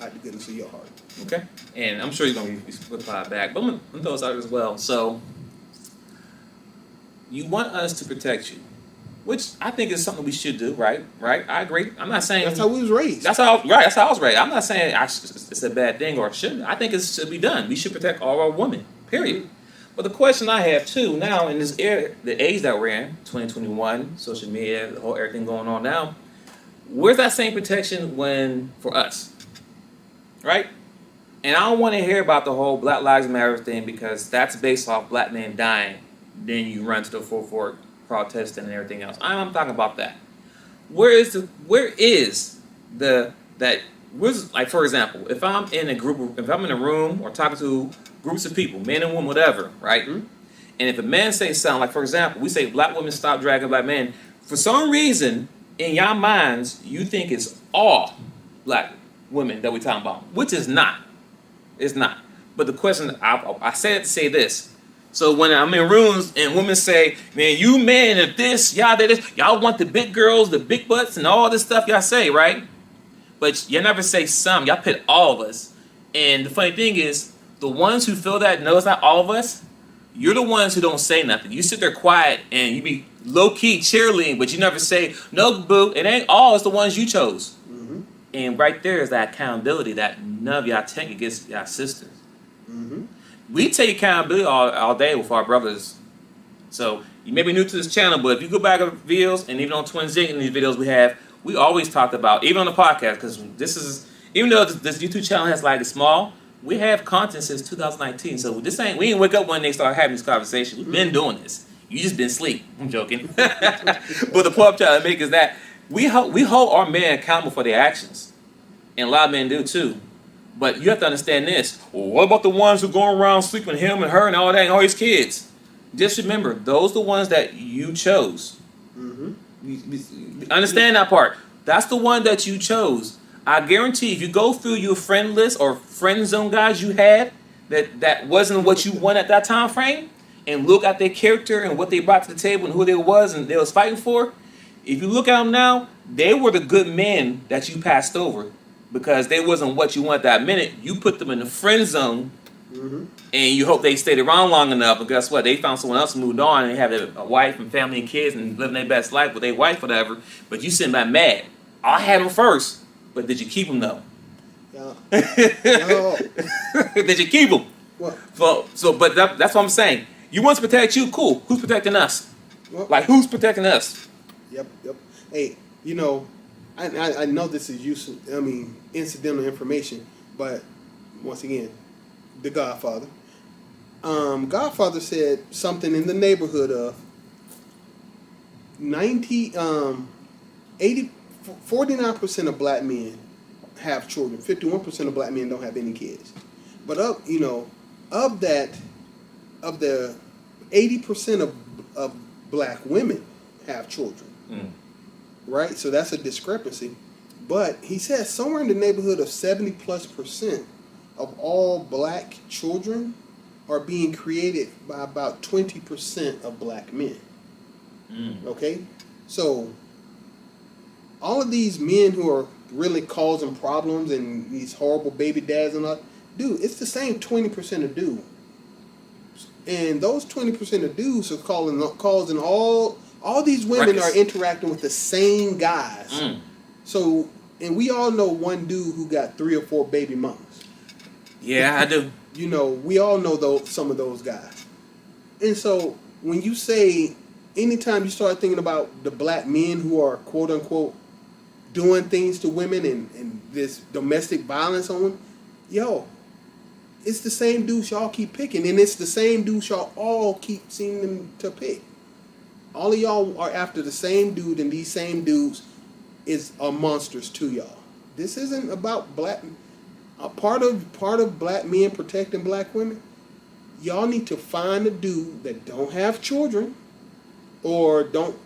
out the goodness of your heart. Okay. And I'm sure you're going to reply back. But I'm going to throw this out as well. So, you want us to protect you, which I think is something we should do, right? Right? I agree. I'm not saying... That's how we was raised. That's how I was raised. I'm not saying it's a bad thing or it shouldn't. I think it should be done. We should protect all our women, period. But the question I have, too, now in this era, the age that we're in, 2021, social media, the whole everything going on now, where's that same protection for us? Right? And I don't want to hear about the whole Black Lives Matter thing because that's based off black men dying. Then you run to the forefront protesting and everything else. I'm talking about that. Where's like, for example, if I'm in a room or talking to groups of people, men and women, whatever, right? Mm-hmm. And if a man says something, like, for example, we say black women stop dragging black men, for some reason, in your minds, you think it's all black women that we're talking about, which is not. It's not. But the question, I said to say this. So when I'm in rooms and women say, man, you men, if this, y'all did this, y'all want the big girls, the big butts, and all this stuff y'all say, right? But you never say some. Y'all pit all of us. And the funny thing is, the ones who feel that, no, it's not all of us, you're the ones who don't say nothing. You sit there quiet and you be low-key cheerleading, but you never say, no, boo, it ain't all, it's the ones you chose. Mm-hmm. And right there is that accountability that none of y'all take against y'all sisters. Mm-hmm. We take accountability all day with our brothers. So you may be new to this channel, but if you go back to videos, and even on twinsinc in these videos we always talked about, even on the podcast, because this is, even though this YouTube channel has like a small, we have content since 2019. So we didn't wake up one day and start having this conversation. We've been doing this. You just been asleep. I'm joking. But the point I'm trying to make is that we hold our men accountable for their actions. And a lot of men do too. But you have to understand this. Well, what about the ones who go around sleeping him and her and all that and all his kids? Just remember, those are the ones that you chose. Mm-hmm. Understand that part. That's the one that you chose. I guarantee if you go through your friend list or friend zone guys you had that wasn't what you want at that time frame, and look at their character and what they brought to the table and who they was and they was fighting for, if you look at them now, they were the good men that you passed over because they wasn't what you want that minute. You put them in the friend zone, and you hope they stayed around long enough. But guess what? They found someone else, moved on, and they have a wife and family and kids and living their best life with their wife, whatever. But you sitting back mad. I had them first, but did you keep them though? No. Did you keep them? What? But that's what I'm saying. You want to protect you, cool. Who's protecting us? Well, Like, who's protecting us? Yep. Hey, you know, I know this is useful. I mean, incidental information, but once again, the Godfather. Godfather said something in the neighborhood of 49% of black men have children. 51% of black men don't have any kids. But of the 80% of black women have children. Right? So that's a discrepancy. But he says somewhere in the neighborhood of 70+% of all black children are being created by about 20% of black men. Okay? So all of these men who are really causing problems and these horrible baby dads and all, dude, it's the same 20% of dudes. And those 20% of dudes are causing all these women Ruckus. are interacting with the same guys. So, and we all know one dude who got 3 or 4 baby mamas. Yeah, I do. You know, we all know some of those guys. And so when you say, anytime you start thinking about the black men who are quote unquote doing things to women and this domestic violence on them, yo, it's the same dudes y'all keep picking, and it's the same dudes y'all all keep seeming to pick. All of y'all are after the same dude, and these same dudes are monsters to y'all. This isn't about black. Part of black men protecting black women. Y'all need to find a dude that don't have children, or don't,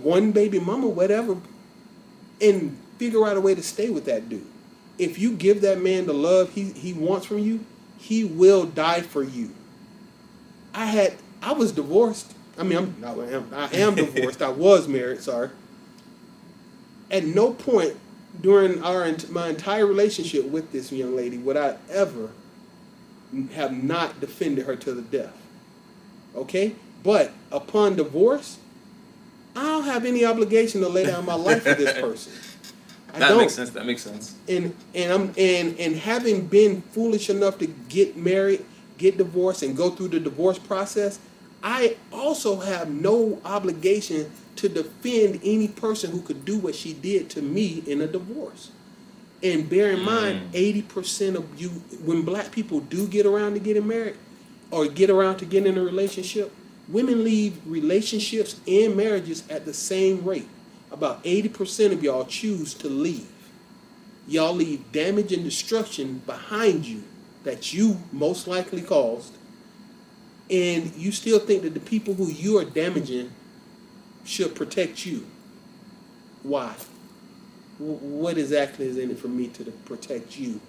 one baby mama, whatever, and figure out a way to stay with that dude. If you give that man the love he wants from you, he will die for you. I was divorced. I mean, I am divorced. I was married. Sorry. At no point during my entire relationship with this young lady would I ever have not defended her to the death. Okay? But upon divorce, I don't have any obligation to lay down my life for this person. That makes sense. And having been foolish enough to get married, get divorced, and go through the divorce process, I also have no obligation to defend any person who could do what she did to me in a divorce. And bear in mind, 80% of you, when black people do get around to getting married or get around to getting in a relationship, women leave relationships and marriages at the same rate. About 80% of y'all choose to leave. Y'all leave damage and destruction behind you that you most likely caused. And you still think that the people who you are damaging should protect you. Why? What exactly is in it for me to protect you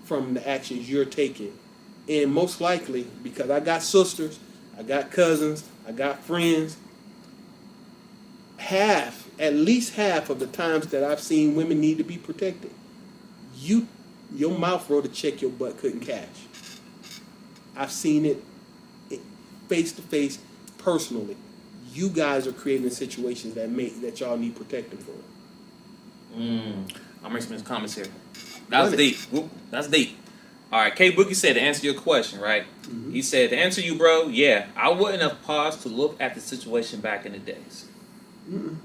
from the actions you're taking? And most likely, because I got sisters, I got cousins, I got friends, at least half of the times that I've seen women need to be protected, your mouth wrote a check your butt couldn't cash. I've seen it face to face, personally. You guys are creating situations that y'all need protecting for. I'm making some comments here. That's deep. That's deep. All right, K Boogie said to answer your question, right? Mm-hmm. He said to answer you, bro. Yeah, I wouldn't have paused to look at the situation back in the days. Mm-mm.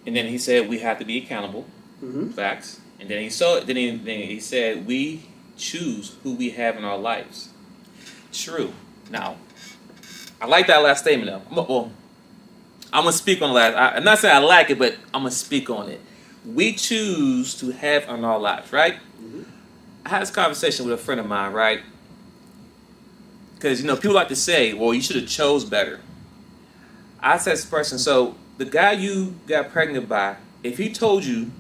And then he said we have to be accountable. Mm-hmm. Facts. And then he said we choose who we have in our lives. True. Now, I like that last statement though. I'm gonna speak on the last. I'm not saying I like it, but I'm gonna speak on it. We choose to have in our lives, right? Mm-hmm. I had this conversation with a friend of mine, right? Because people like to say, "Well, you should have chose better." I said to this person, so the guy you got pregnant by, if he told you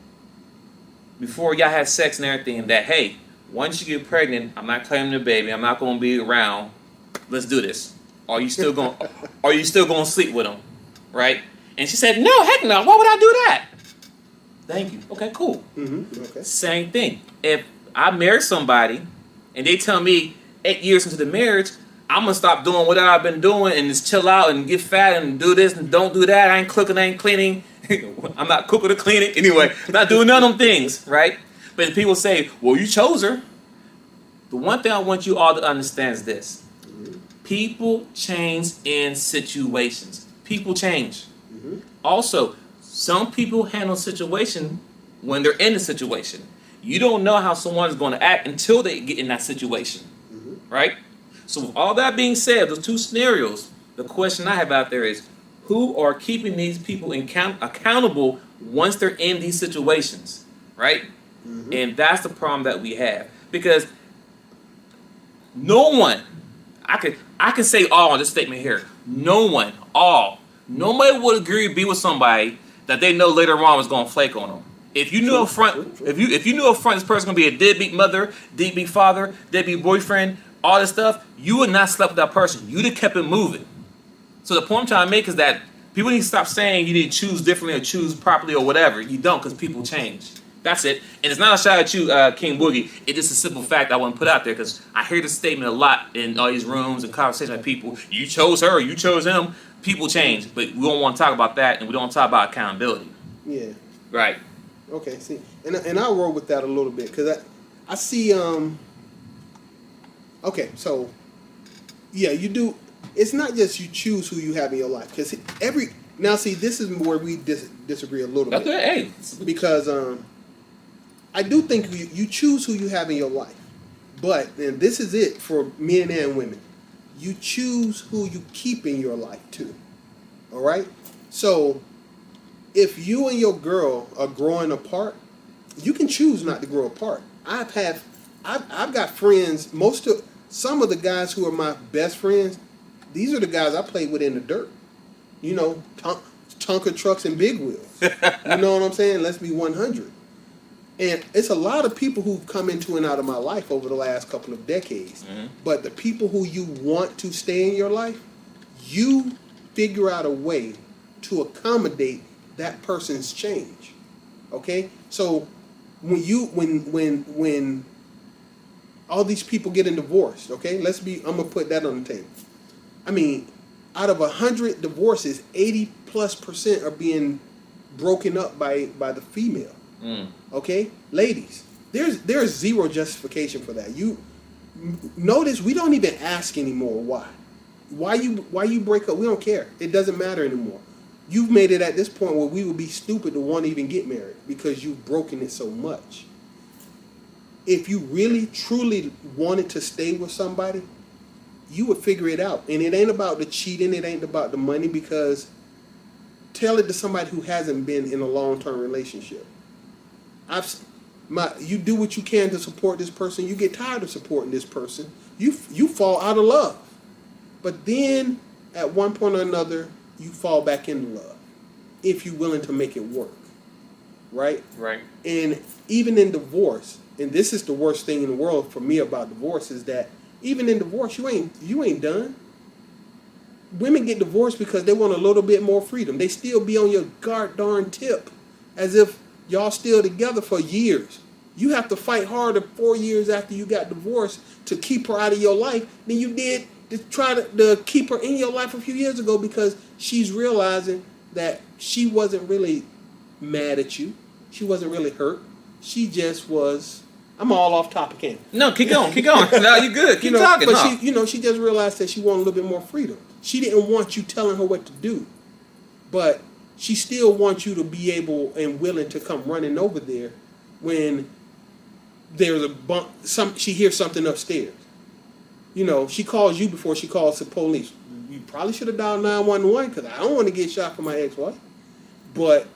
before y'all had sex and everything that, hey, once you get pregnant, I'm not claiming the baby, I'm not gonna be around, let's do this. Are you still going? Are you still going to sleep with him? Right? And she said, no, heck no. Why would I do that? Thank you. Okay, cool. Okay. Same thing. If I marry somebody and they tell me 8 years into the marriage, I'm gonna stop doing what I've been doing and just chill out and get fat and do this and don't do that. I ain't cooking, I ain't cleaning. I'm not cooking or cleaning. Anyway, I'm not doing none of them things, right? But if people say, well, you chose her. The one thing I want you all to understand is this. People change in situations. People change. Also, some people handle situation when they're in the situation. You don't know how someone's going to act until they get in that situation, right? So with all that being said, those two scenarios, the question I have out there is, who are keeping these people accountable once they're in these situations, right? And that's the problem that we have. Because no one, I can say all on this statement here, nobody would agree to be with somebody that they know later on was going to flake on them. If you knew up front, if you knew up front this person's gonna be a deadbeat mother, deadbeat father, deadbeat boyfriend, all this stuff, you would not slept with that person. You'd have kept it moving. So the point I'm trying to make is that people need to stop saying you need to choose differently or choose properly or whatever. You don't, because people change. That's it. And it's not a shot at you, King Boogie. It's just a simple fact I want to put out there because I hear this statement a lot in all these rooms and conversations with people. You chose her, you chose him. People change, but we don't want to talk about that, and we don't want to talk about accountability. Yeah. Right. Okay, see, and I roll with that a little bit because I see okay, so yeah, you do. It's not just you choose who you have in your life because now see this is where we disagree a little bit. Hey, because I do think you choose who you have in your life, but and this is it for men and women. You choose who you keep in your life too. All right, so. If you and your girl are growing apart, you can choose not to grow apart. I've got friends. Some of the guys who are my best friends, these are the guys I played with in the dirt. You know, Tonka trucks and big wheels. You know what I'm saying? Let's be 100. And it's a lot of people who've come into and out of my life over the last couple of decades. But the people who you want to stay in your life, you figure out a way to accommodate that person's change. Okay? So when all these people getting divorced, okay? I'm gonna put that on the table. I mean, out of 100 divorces, 80+% are being broken up by the female. Okay? Ladies, there's zero justification for that. You notice we don't even ask anymore why you break up. We don't care. It doesn't matter anymore. You've made it at this point where we would be stupid to want to even get married because you've broken it so much. If you really, truly wanted to stay with somebody, you would figure it out. And it ain't about the cheating. It ain't about the money because tell it to somebody who hasn't been in a long-term relationship. You do what you can to support this person. You get tired of supporting this person. You fall out of love. But then at one point or another, you fall back into love if you're willing to make it work, right? Right. And even in divorce, and this is the worst thing in the world for me about divorce is that even in divorce, you ain't done. Women get divorced because they want a little bit more freedom. They still be on your darn tip as if y'all still together for years. You have to fight harder 4 years after you got divorced to keep her out of your life than you did to try to keep her in your life a few years ago because she's realizing that she wasn't really mad at you. She wasn't really hurt. She just was. I'm all off topic, ain't I? No, keep going. No, you good. Keep talking. But she just realized that she wanted a little bit more freedom. She didn't want you telling her what to do, but she still wants you to be able and willing to come running over there when there's a bump. She hears something upstairs. You know, she calls you before she calls the police. You probably should have dialed 911 because I don't want to get shot for my ex-wife. But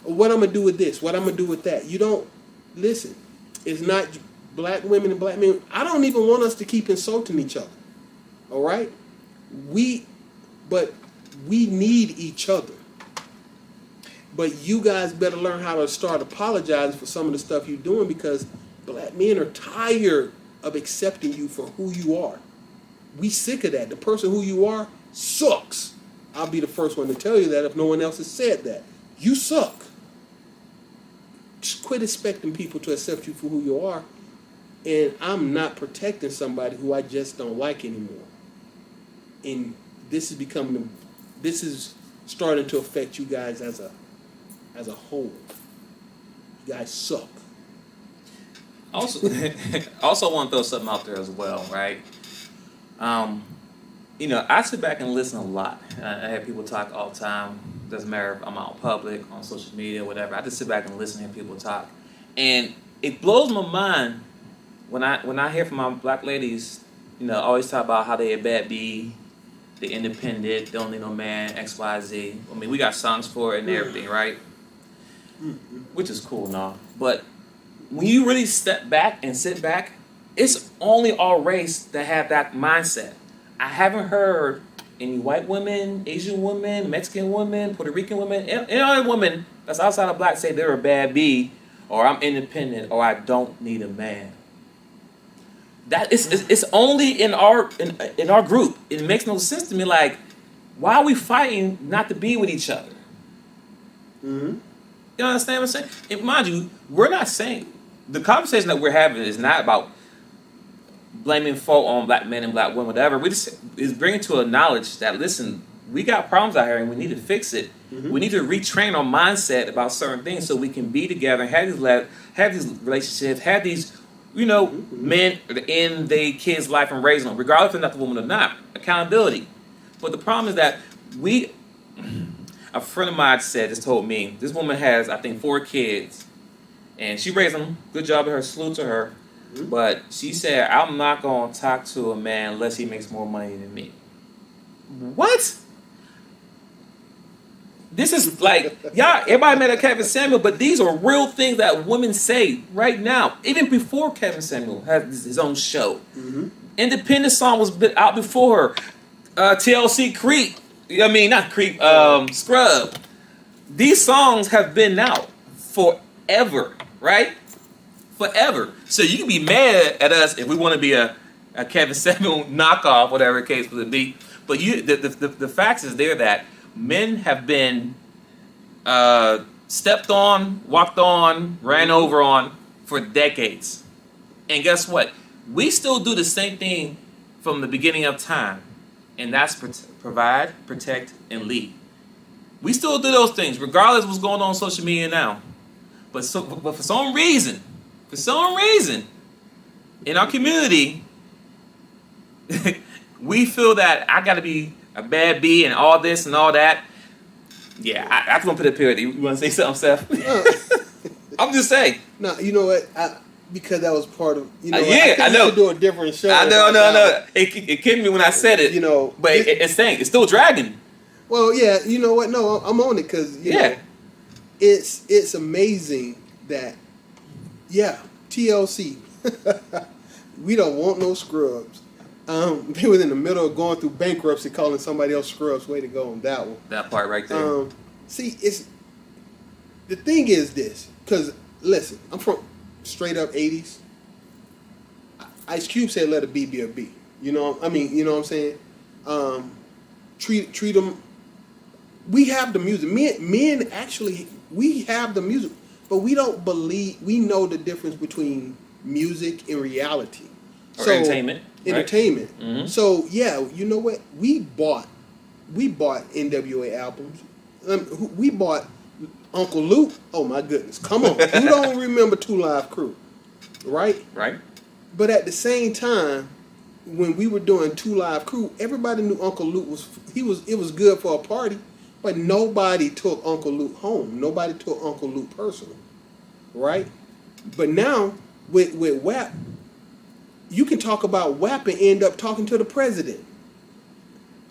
what I'm going to do with this? What I'm going to do with that? You don't listen. It's not black women and black men. I don't even want us to keep insulting each other. All right? But we need each other. But you guys better learn how to start apologizing for some of the stuff you're doing because black men are tired of accepting you for who you are. We sick of that. The person who you are sucks. I'll be the first one to tell you that if no one else has said that. You suck. Just quit expecting people to accept you for who you are. And I'm not protecting somebody who I just don't like anymore. And this is starting to affect you guys as a whole. You guys suck. Also, want to throw something out there as well, right? I sit back and listen a lot. I have people talk all the time. Doesn't matter if I'm out in public, on social media, whatever. I just sit back and listen to people talk, and it blows my mind when I hear from my black ladies. Always talk about how they a bad B, they independent, they don't need no man, X, Y, Z. I mean, we got songs for it and everything, right? Which is cool and all, but when you really step back and sit back, it's only all race that have that mindset. I haven't heard any white women, Asian women, Mexican women, Puerto Rican women, any other woman that's outside of black say they're a bad B, or I'm independent, or I don't need a man. That it's only in our group. It makes no sense to me. Like, why are we fighting not to be with each other? Mm-hmm. You understand what I'm saying? And mind you, we're not saying the conversation that we're having is not about blaming fault on black men and black women, whatever. We just is bringing to a knowledge that, listen, we got problems out here and we need to fix it. Mm-hmm. We need to retrain our mindset about certain things so we can be together and have these relationships, have these, men in their kids' life and raising them, regardless if they're not the woman or not. Accountability. But the problem is that a friend of mine just told me, this woman has, I think, 4 kids, and she raised them. Good job to her, salute to her. Mm-hmm. But she said, I'm not going to talk to a man unless he makes more money than me. What? This is like, everybody made a Kevin Samuel, but these are real things that women say right now. Even before Kevin Samuel had his own show. Mm-hmm. Independent song was out before her. TLC Creep. Not Creep, Scrub. These songs have been out forever, right? Forever. So you can be mad at us if we want to be a Kevin Samuel knockoff, whatever the case would be. But the facts is there that men have been stepped on, walked on, ran over on for decades. And guess what? We still do the same thing from the beginning of time. And that's provide, protect, and lead. We still do those things, regardless of what's going on social media now. But for some reason, in our community, we feel that I got to be a bad B and all this and all that. Yeah, I just want to put a period. You want to say something, Seth? I'm just saying. No, you know what? Because that was part of, I know. To do a different show. I know, no. It kicked me when I said it. But it's still dragging. Well, yeah, you know what? No, I'm on it because, it's amazing that, TLC, we don't want no scrubs. They was in the middle of going through bankruptcy, calling somebody else scrubs. Way to go on that one. That part right there. The thing is this, because, listen, I'm from straight up 80s. Ice Cube said let a B be a B. You know what I'm saying? Treat them. We have the music. Men actually, we have the music, but we don't believe, we know the difference between music and reality. Or entertainment. Entertainment. Right? Mm-hmm. So, you know what? We bought NWA albums. We bought Uncle Luke. Oh, my goodness. Come on. Who don't remember 2 Live Crew? Right? Right. But at the same time, when we were doing 2 Live Crew, everybody knew Uncle Luke it was good for a party, but nobody took Uncle Luke home. Nobody took Uncle Luke personal. Right? But now, with WAP, you can talk about WAP and end up talking to the president.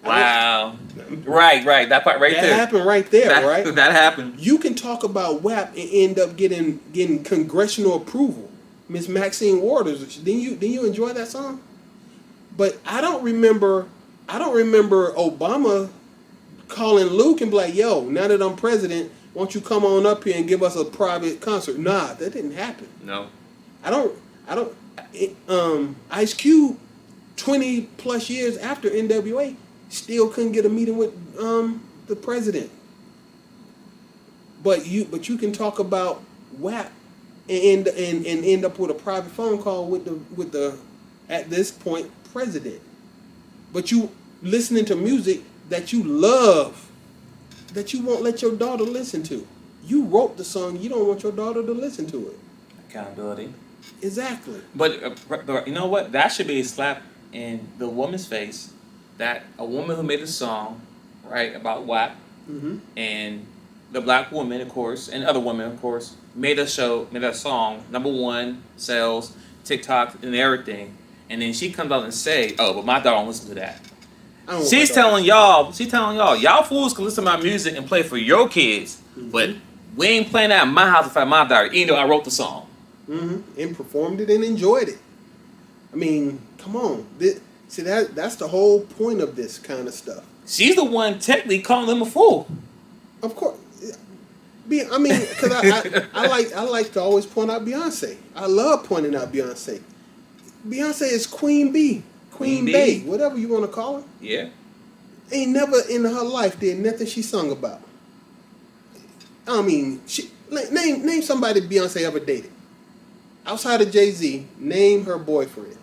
Wow. Right. That part right there. That happened right there, right? That happened. You can talk about WAP and end up getting congressional approval. Miss Maxine Waters, didn't you enjoy that song? But I don't remember Obama calling Luke and be like, yo, now that I'm president, why don't you come on up here and give us a private concert? Nah, that didn't happen. No. Ice Cube 20 plus years after NWA, still couldn't get a meeting with the president. But you can talk about WAP and end up with a private phone call with the at this point president. But you listening to music that you love, that you won't let your daughter listen to. You wrote the song, you don't want your daughter to listen to it. Accountability. Exactly. But you know what? That should be a slap in the woman's face. That a woman who made a song, right, about WAP, and the black woman, of course, and other women, of course, made a song, #1 sales, TikTok, and everything, and then she comes out and say, "Oh, but my daughter don't listen to that." She's telling y'all, y'all fools can listen to my music and play for your kids, but we ain't playing that in my house in front of my daughter, even though I wrote the song. And performed it and enjoyed it. I mean, come on. See, that's the whole point of this kind of stuff. She's the one technically calling them a fool. Of course. I mean, because I like to always point out Beyonce. I love pointing out Beyonce. Beyonce is Queen Bee. Queen Bey, whatever you want to call her. Yeah. Ain't never in her life did nothing she sung about. I mean, name somebody Beyonce ever dated. Outside of Jay-Z, name her boyfriend.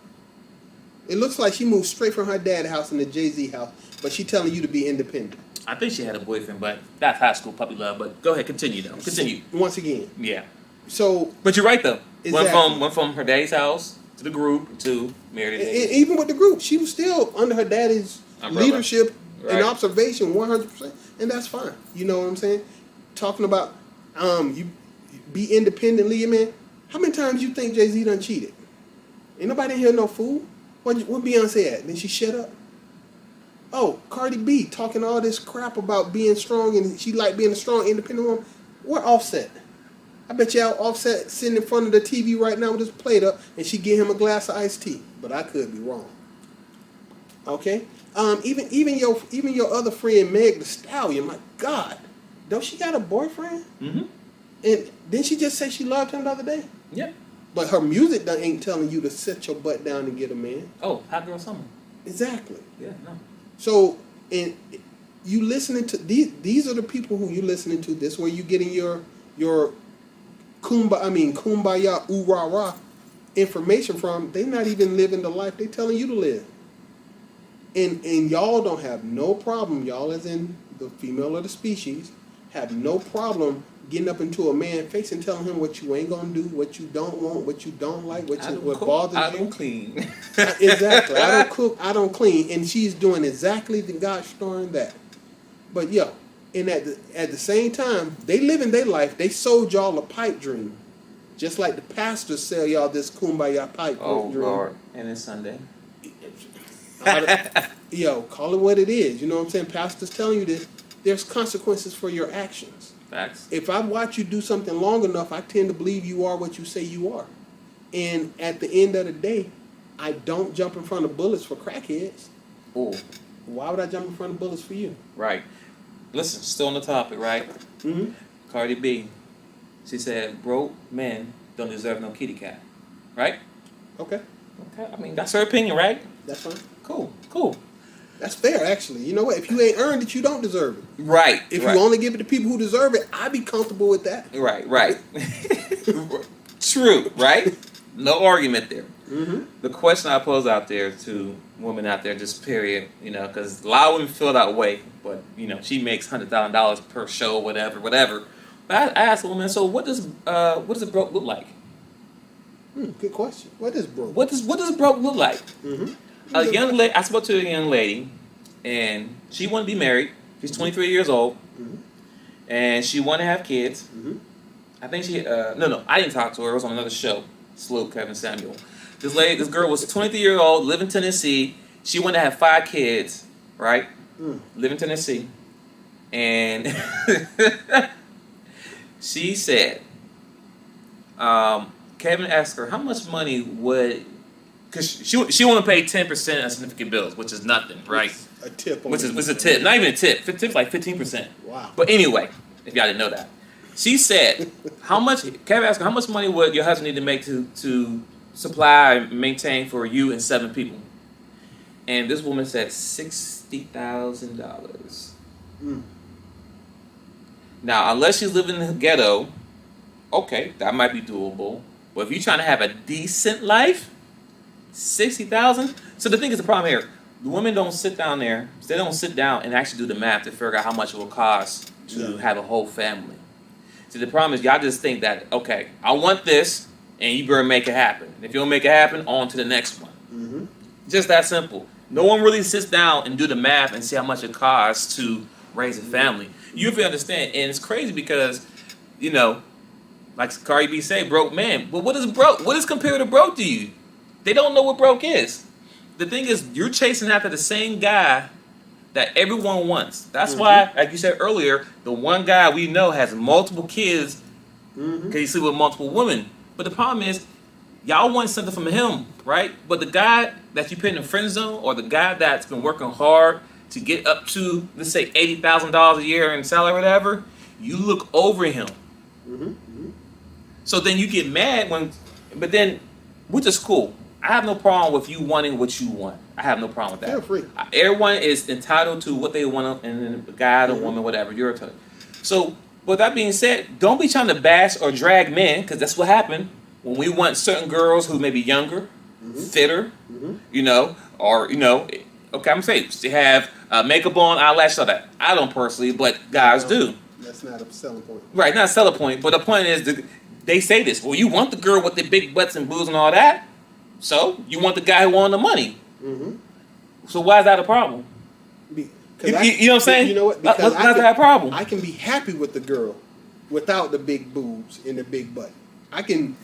It looks like she moved straight from her dad's house into Jay-Z house, but she telling you to be independent. I think she had a boyfriend, but that's high school puppy love. But go ahead, continue though. Continue. Once again. Yeah. So. But you're right though. Exactly. Went from her daddy's house to the group to married. Even with the group, she was still under her daddy's leadership and right. observation 100%, and that's fine. You know what I'm saying? Talking about you be independently, man. How many times you think Jay-Z done cheated? Ain't nobody in here no fool. What Beyonce at? Then she shut up. Oh, Cardi B talking all this crap about being strong and she like being a strong, independent woman. Where Offset? I bet you Offset sitting in front of the TV right now with his plate up and she give him a glass of iced tea. But I could be wrong. Okay? Even your other friend Meg Thee Stallion, my God, don't she got a boyfriend? Mm-hmm. And didn't she just say she loved him the other day? Yep. But her music ain't telling you to sit your butt down and get a man. Oh, Hot Girl Summer. Exactly. Yeah, no. So, and you listening to these are the people who you listening to. This where you getting your kumbaya ooh rah rah information from. They not even living the life they telling you to live. And y'all don't have no problem, y'all as in the female of the species, have no problem getting up into a man's face and telling him what you ain't gonna do, what you don't want, what you don't like, what bothers you. I don't clean. Exactly. I don't cook, I don't clean. And she's doing exactly the gosh darn that. But yo, and at the same time, they living their life. They sold y'all a pipe dream. Just like the pastors sell y'all this kumbaya pipe dream. Oh Lord. And it's Sunday. Yo, call it what it is. You know what I'm saying? Pastors telling you that there's consequences for your actions. Facts. If I watch you do something long enough, I tend to believe you are what you say you are. And at the end of the day, I don't jump in front of bullets for crackheads. Oh. Why would I jump in front of bullets for you? Right. Listen, still on the topic, right? Mm-hmm. Cardi B. She said, broke men don't deserve no kitty cat. Right? Okay. Okay. I mean, that's her opinion, right? That's fine. Cool. That's fair, actually. You know what? If you ain't earned it, you don't deserve it. Right. If you only give it to people who deserve it, I'd be comfortable with that. Right. True, right? No argument there. Mm-hmm. The question I pose out there to women out there, just period, because a lot of women feel that way, but, she makes $100,000 per show, whatever. But I asked a woman, so what does a broke look like? Good question. What is broke? What does broke look like? Mm-hmm. A young lady, I spoke to a young lady, and she wanted to be married. She's 23 years old, and she wanted to have kids. Mm-hmm. I think she, no, I didn't talk to her. It was on another show. Slow Kevin Samuel. This girl was 23 years old, live in Tennessee. She wanted to have 5 kids, right? Live in Tennessee. And she said, Kevin asked her, how much money would... Because she want to pay 10% of significant bills, which is nothing, right? A tip. Which is a tip. Not even a tip. Tip's like 15%. Wow. But anyway, if y'all didn't know that. She said, Kevin asked her, how much money would your husband need to make to supply and maintain for you and 7 people? and this woman said $60,000. Now, unless she's living in the ghetto, okay, that might be doable. But if you're trying to have a decent life, 60,000. So the thing is, the problem here, the women don't sit down there. They don't sit down and actually do the math to figure out how much it will cost to have a whole family. So the problem is, y'all just think that, okay, I want this, and you better make it happen. If you don't make it happen, on to the next one. Just that simple. No one really sits down and do the math and see how much it costs to raise a family. You have to understand, and it's crazy because, you know, like Cardi B say, broke man. But what is broke? What is compared to broke to you? They don't know what broke is. The thing is, you're chasing after the same guy that everyone wants. That's why, like you said earlier, the one guy we know has multiple kids because he sleep with multiple women. But the problem is, y'all want something from him, right? But the guy that you put in the friend zone, or the guy that's been working hard to get up to, let's say, $80,000 a year in salary or whatever, you look over him. So then you get mad but then, which is cool. I have no problem with you wanting what you want. I have no problem with that. Feel free. Everyone is entitled to what they want, and the guy, the woman, whatever. You're entitled. So, with that being said, don't be trying to bash or drag men, because that's what happened when we want certain girls who may be younger, fitter, you know, or, you know, okay, I'm saying they have makeup on, eyelash, all that. I don't personally, but guys do. That's not a selling point. Right, not a selling point, but the point is, they say this. Well, you want the girl with the big butts and boobs and all that, so you want the guy who wants the money. So why is that a problem? You know what I'm saying? You know what? Because what's that problem? I can be happy with the girl without the big boobs and the big butt. I can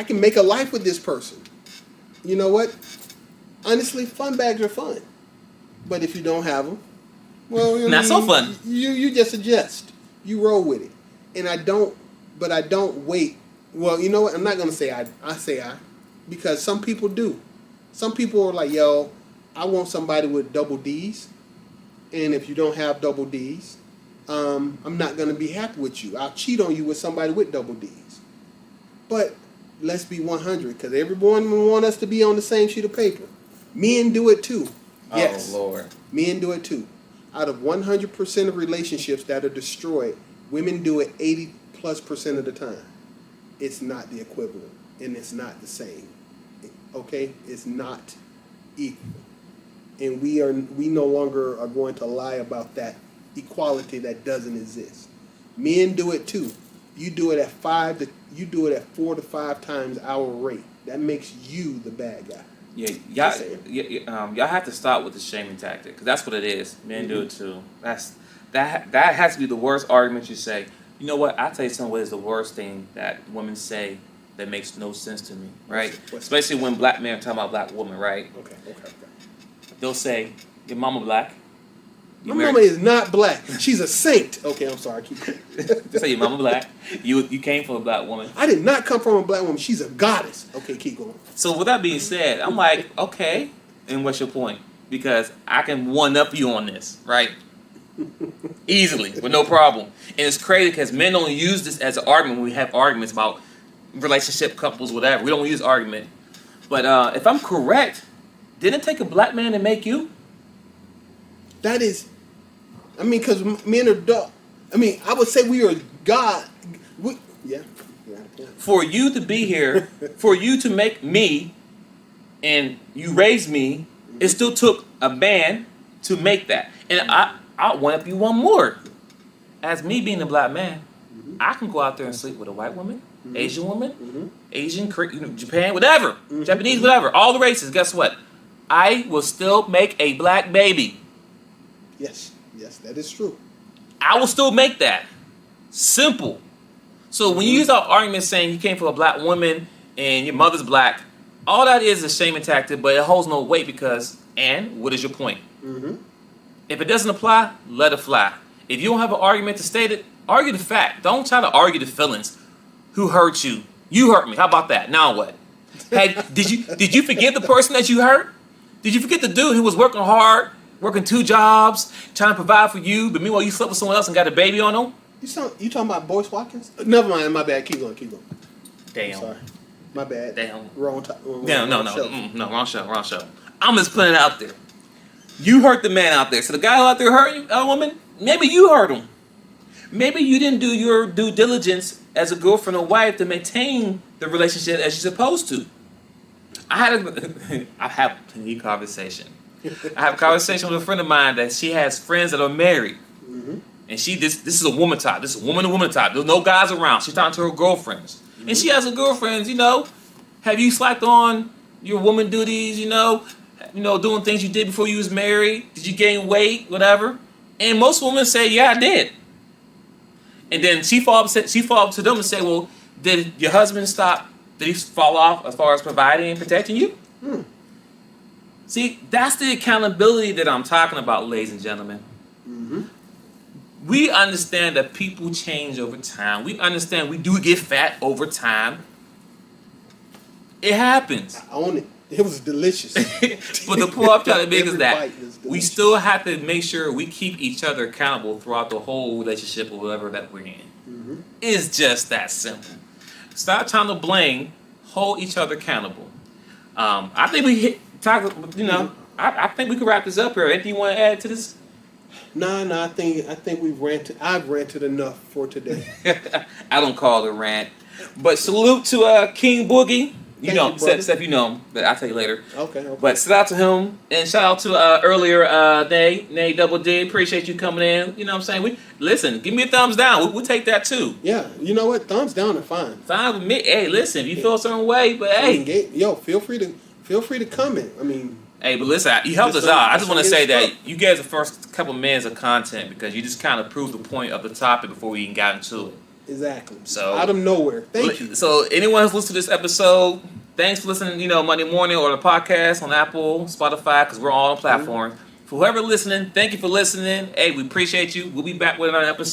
make a life with this person. You know what? Honestly, fun bags are fun, but if you don't have them, well, not so fun. You just adjust. You roll with it, and I don't wait. Well, you know what? I'm not gonna say I say I, because some people do. Some people are like, yo, I want somebody with double D's, and if you don't have double D's, I'm not gonna be happy with you. I'll cheat on you with somebody with double D's. But let's be 100, because everyone will want us to be on the same sheet of paper. Men do it too. Yes. Oh, Lord. Men do it too. Out of 100% of relationships that are destroyed, women do it 80+% of the time. It's not the equivalent, and it's not the same. Okay? It's not equal. And we no longer are going to lie about that equality that doesn't exist. Men do it too. You do it at 4 to 5 times our rate. That makes you the bad guy. Yeah, y'all have to stop with the shaming tactic, because that's what it is. Men do it too. That has to be the worst argument you say. You know what? I'll tell you something. What is the worst thing that women say that makes no sense to me, right? Especially when black men are talking about black women, right? Okay. They'll say, your mama black. My mama is not black. She's a saint. Okay, I'm sorry. Keep going. They say your mama black. You came from a black woman. I did not come from a black woman. She's a goddess. Okay, keep going. So with that being said, I'm like, okay, and what's your point? Because I can one-up you on this, right? Easily, with no problem. And it's crazy because men don't use this as an argument when we have arguments about relationship, couples, whatever. We don't use argument. But if I'm correct, didn't it take a black man to make you? That is, I mean, because men are dull. I mean, I would say we are God. Yeah. For you to be here, for you to make me, and you raised me, it still took a man to make that. And I want to be one more. As me being a black man, I can go out there and sleep with a white woman, Asian woman, Asian, Japan, whatever, Japanese, whatever, all the races. Guess what? I will still make a black baby. Yes, that is true. I will still make that. Simple. So when you use our argument saying you came from a black woman and your mother's black, all that is a shaming tactic, but it holds no weight because, and what is your point? If it doesn't apply, let it fly. If you don't have an argument to state it, argue the fact. Don't try to argue the feelings. Who hurt you? You hurt me. How about that? Now what? Hey, did you forgive the person that you hurt? Did you forget the dude who was working hard, working 2 jobs, trying to provide for you, but meanwhile you slept with someone else and got a baby on him? You talking about Boyce Watkins? Never mind, my bad. Keep going. Damn. I'm sorry. My bad. Damn. Wrong No, wrong show. I'm just putting it out there. You hurt the man out there. So the guy out there hurting a woman, maybe you hurt him. Maybe you didn't do your due diligence as a girlfriend or wife to maintain the relationship as you're supposed to. I have a plenty conversation. I have a conversation with a friend of mine that she has friends that are married. Mm-hmm. And this is a woman talk. This is a woman to woman talk. There's no guys around. She's talking to her girlfriends. Mm-hmm. And she has her girlfriends, have you slacked on your woman duties, doing things you did before you was married? Did you gain weight, whatever? And most women say, yeah, I did. And then she fall up to them and say, well, did your husband did he fall off as far as providing and protecting you? See, that's the accountability that I'm talking about, ladies and gentlemen. Mm-hmm. We understand that people change over time. We understand we do get fat over time. It happens. I own it. It was delicious. But the point I'm trying to make is that we still have to make sure we keep each other accountable throughout the whole relationship or whatever that we're in. Mm-hmm. It's just that simple. Stop trying to blame. Hold each other accountable. I think I think we can wrap this up here. Anything you want to add to this? No. I think we've ranted. I've ranted enough for today. I don't call it a rant, but salute to King Boogie. Steph, but I'll tell you later. Okay. But shout out to him and shout out to earlier Nay Double D. Appreciate you coming in. You know what I'm saying? Give me a thumbs down. We'll take that too. Yeah, you know what? Thumbs down are fine. Fine with me. Hey, listen, if you feel a certain way, but hey, feel free to comment. I mean, hey, but listen, you helped us out. I just want to say that you gave the first couple minutes of content because you just kind of proved the point of the topic before we even got into it. Exactly. So out of nowhere. Thank you. So anyone who's listened to this episode, thanks for listening. Monday morning or the podcast on Apple, Spotify, because we're all on platforms. Mm-hmm. For whoever listening, thank you for listening. Hey, we appreciate you. We'll be back with another episode.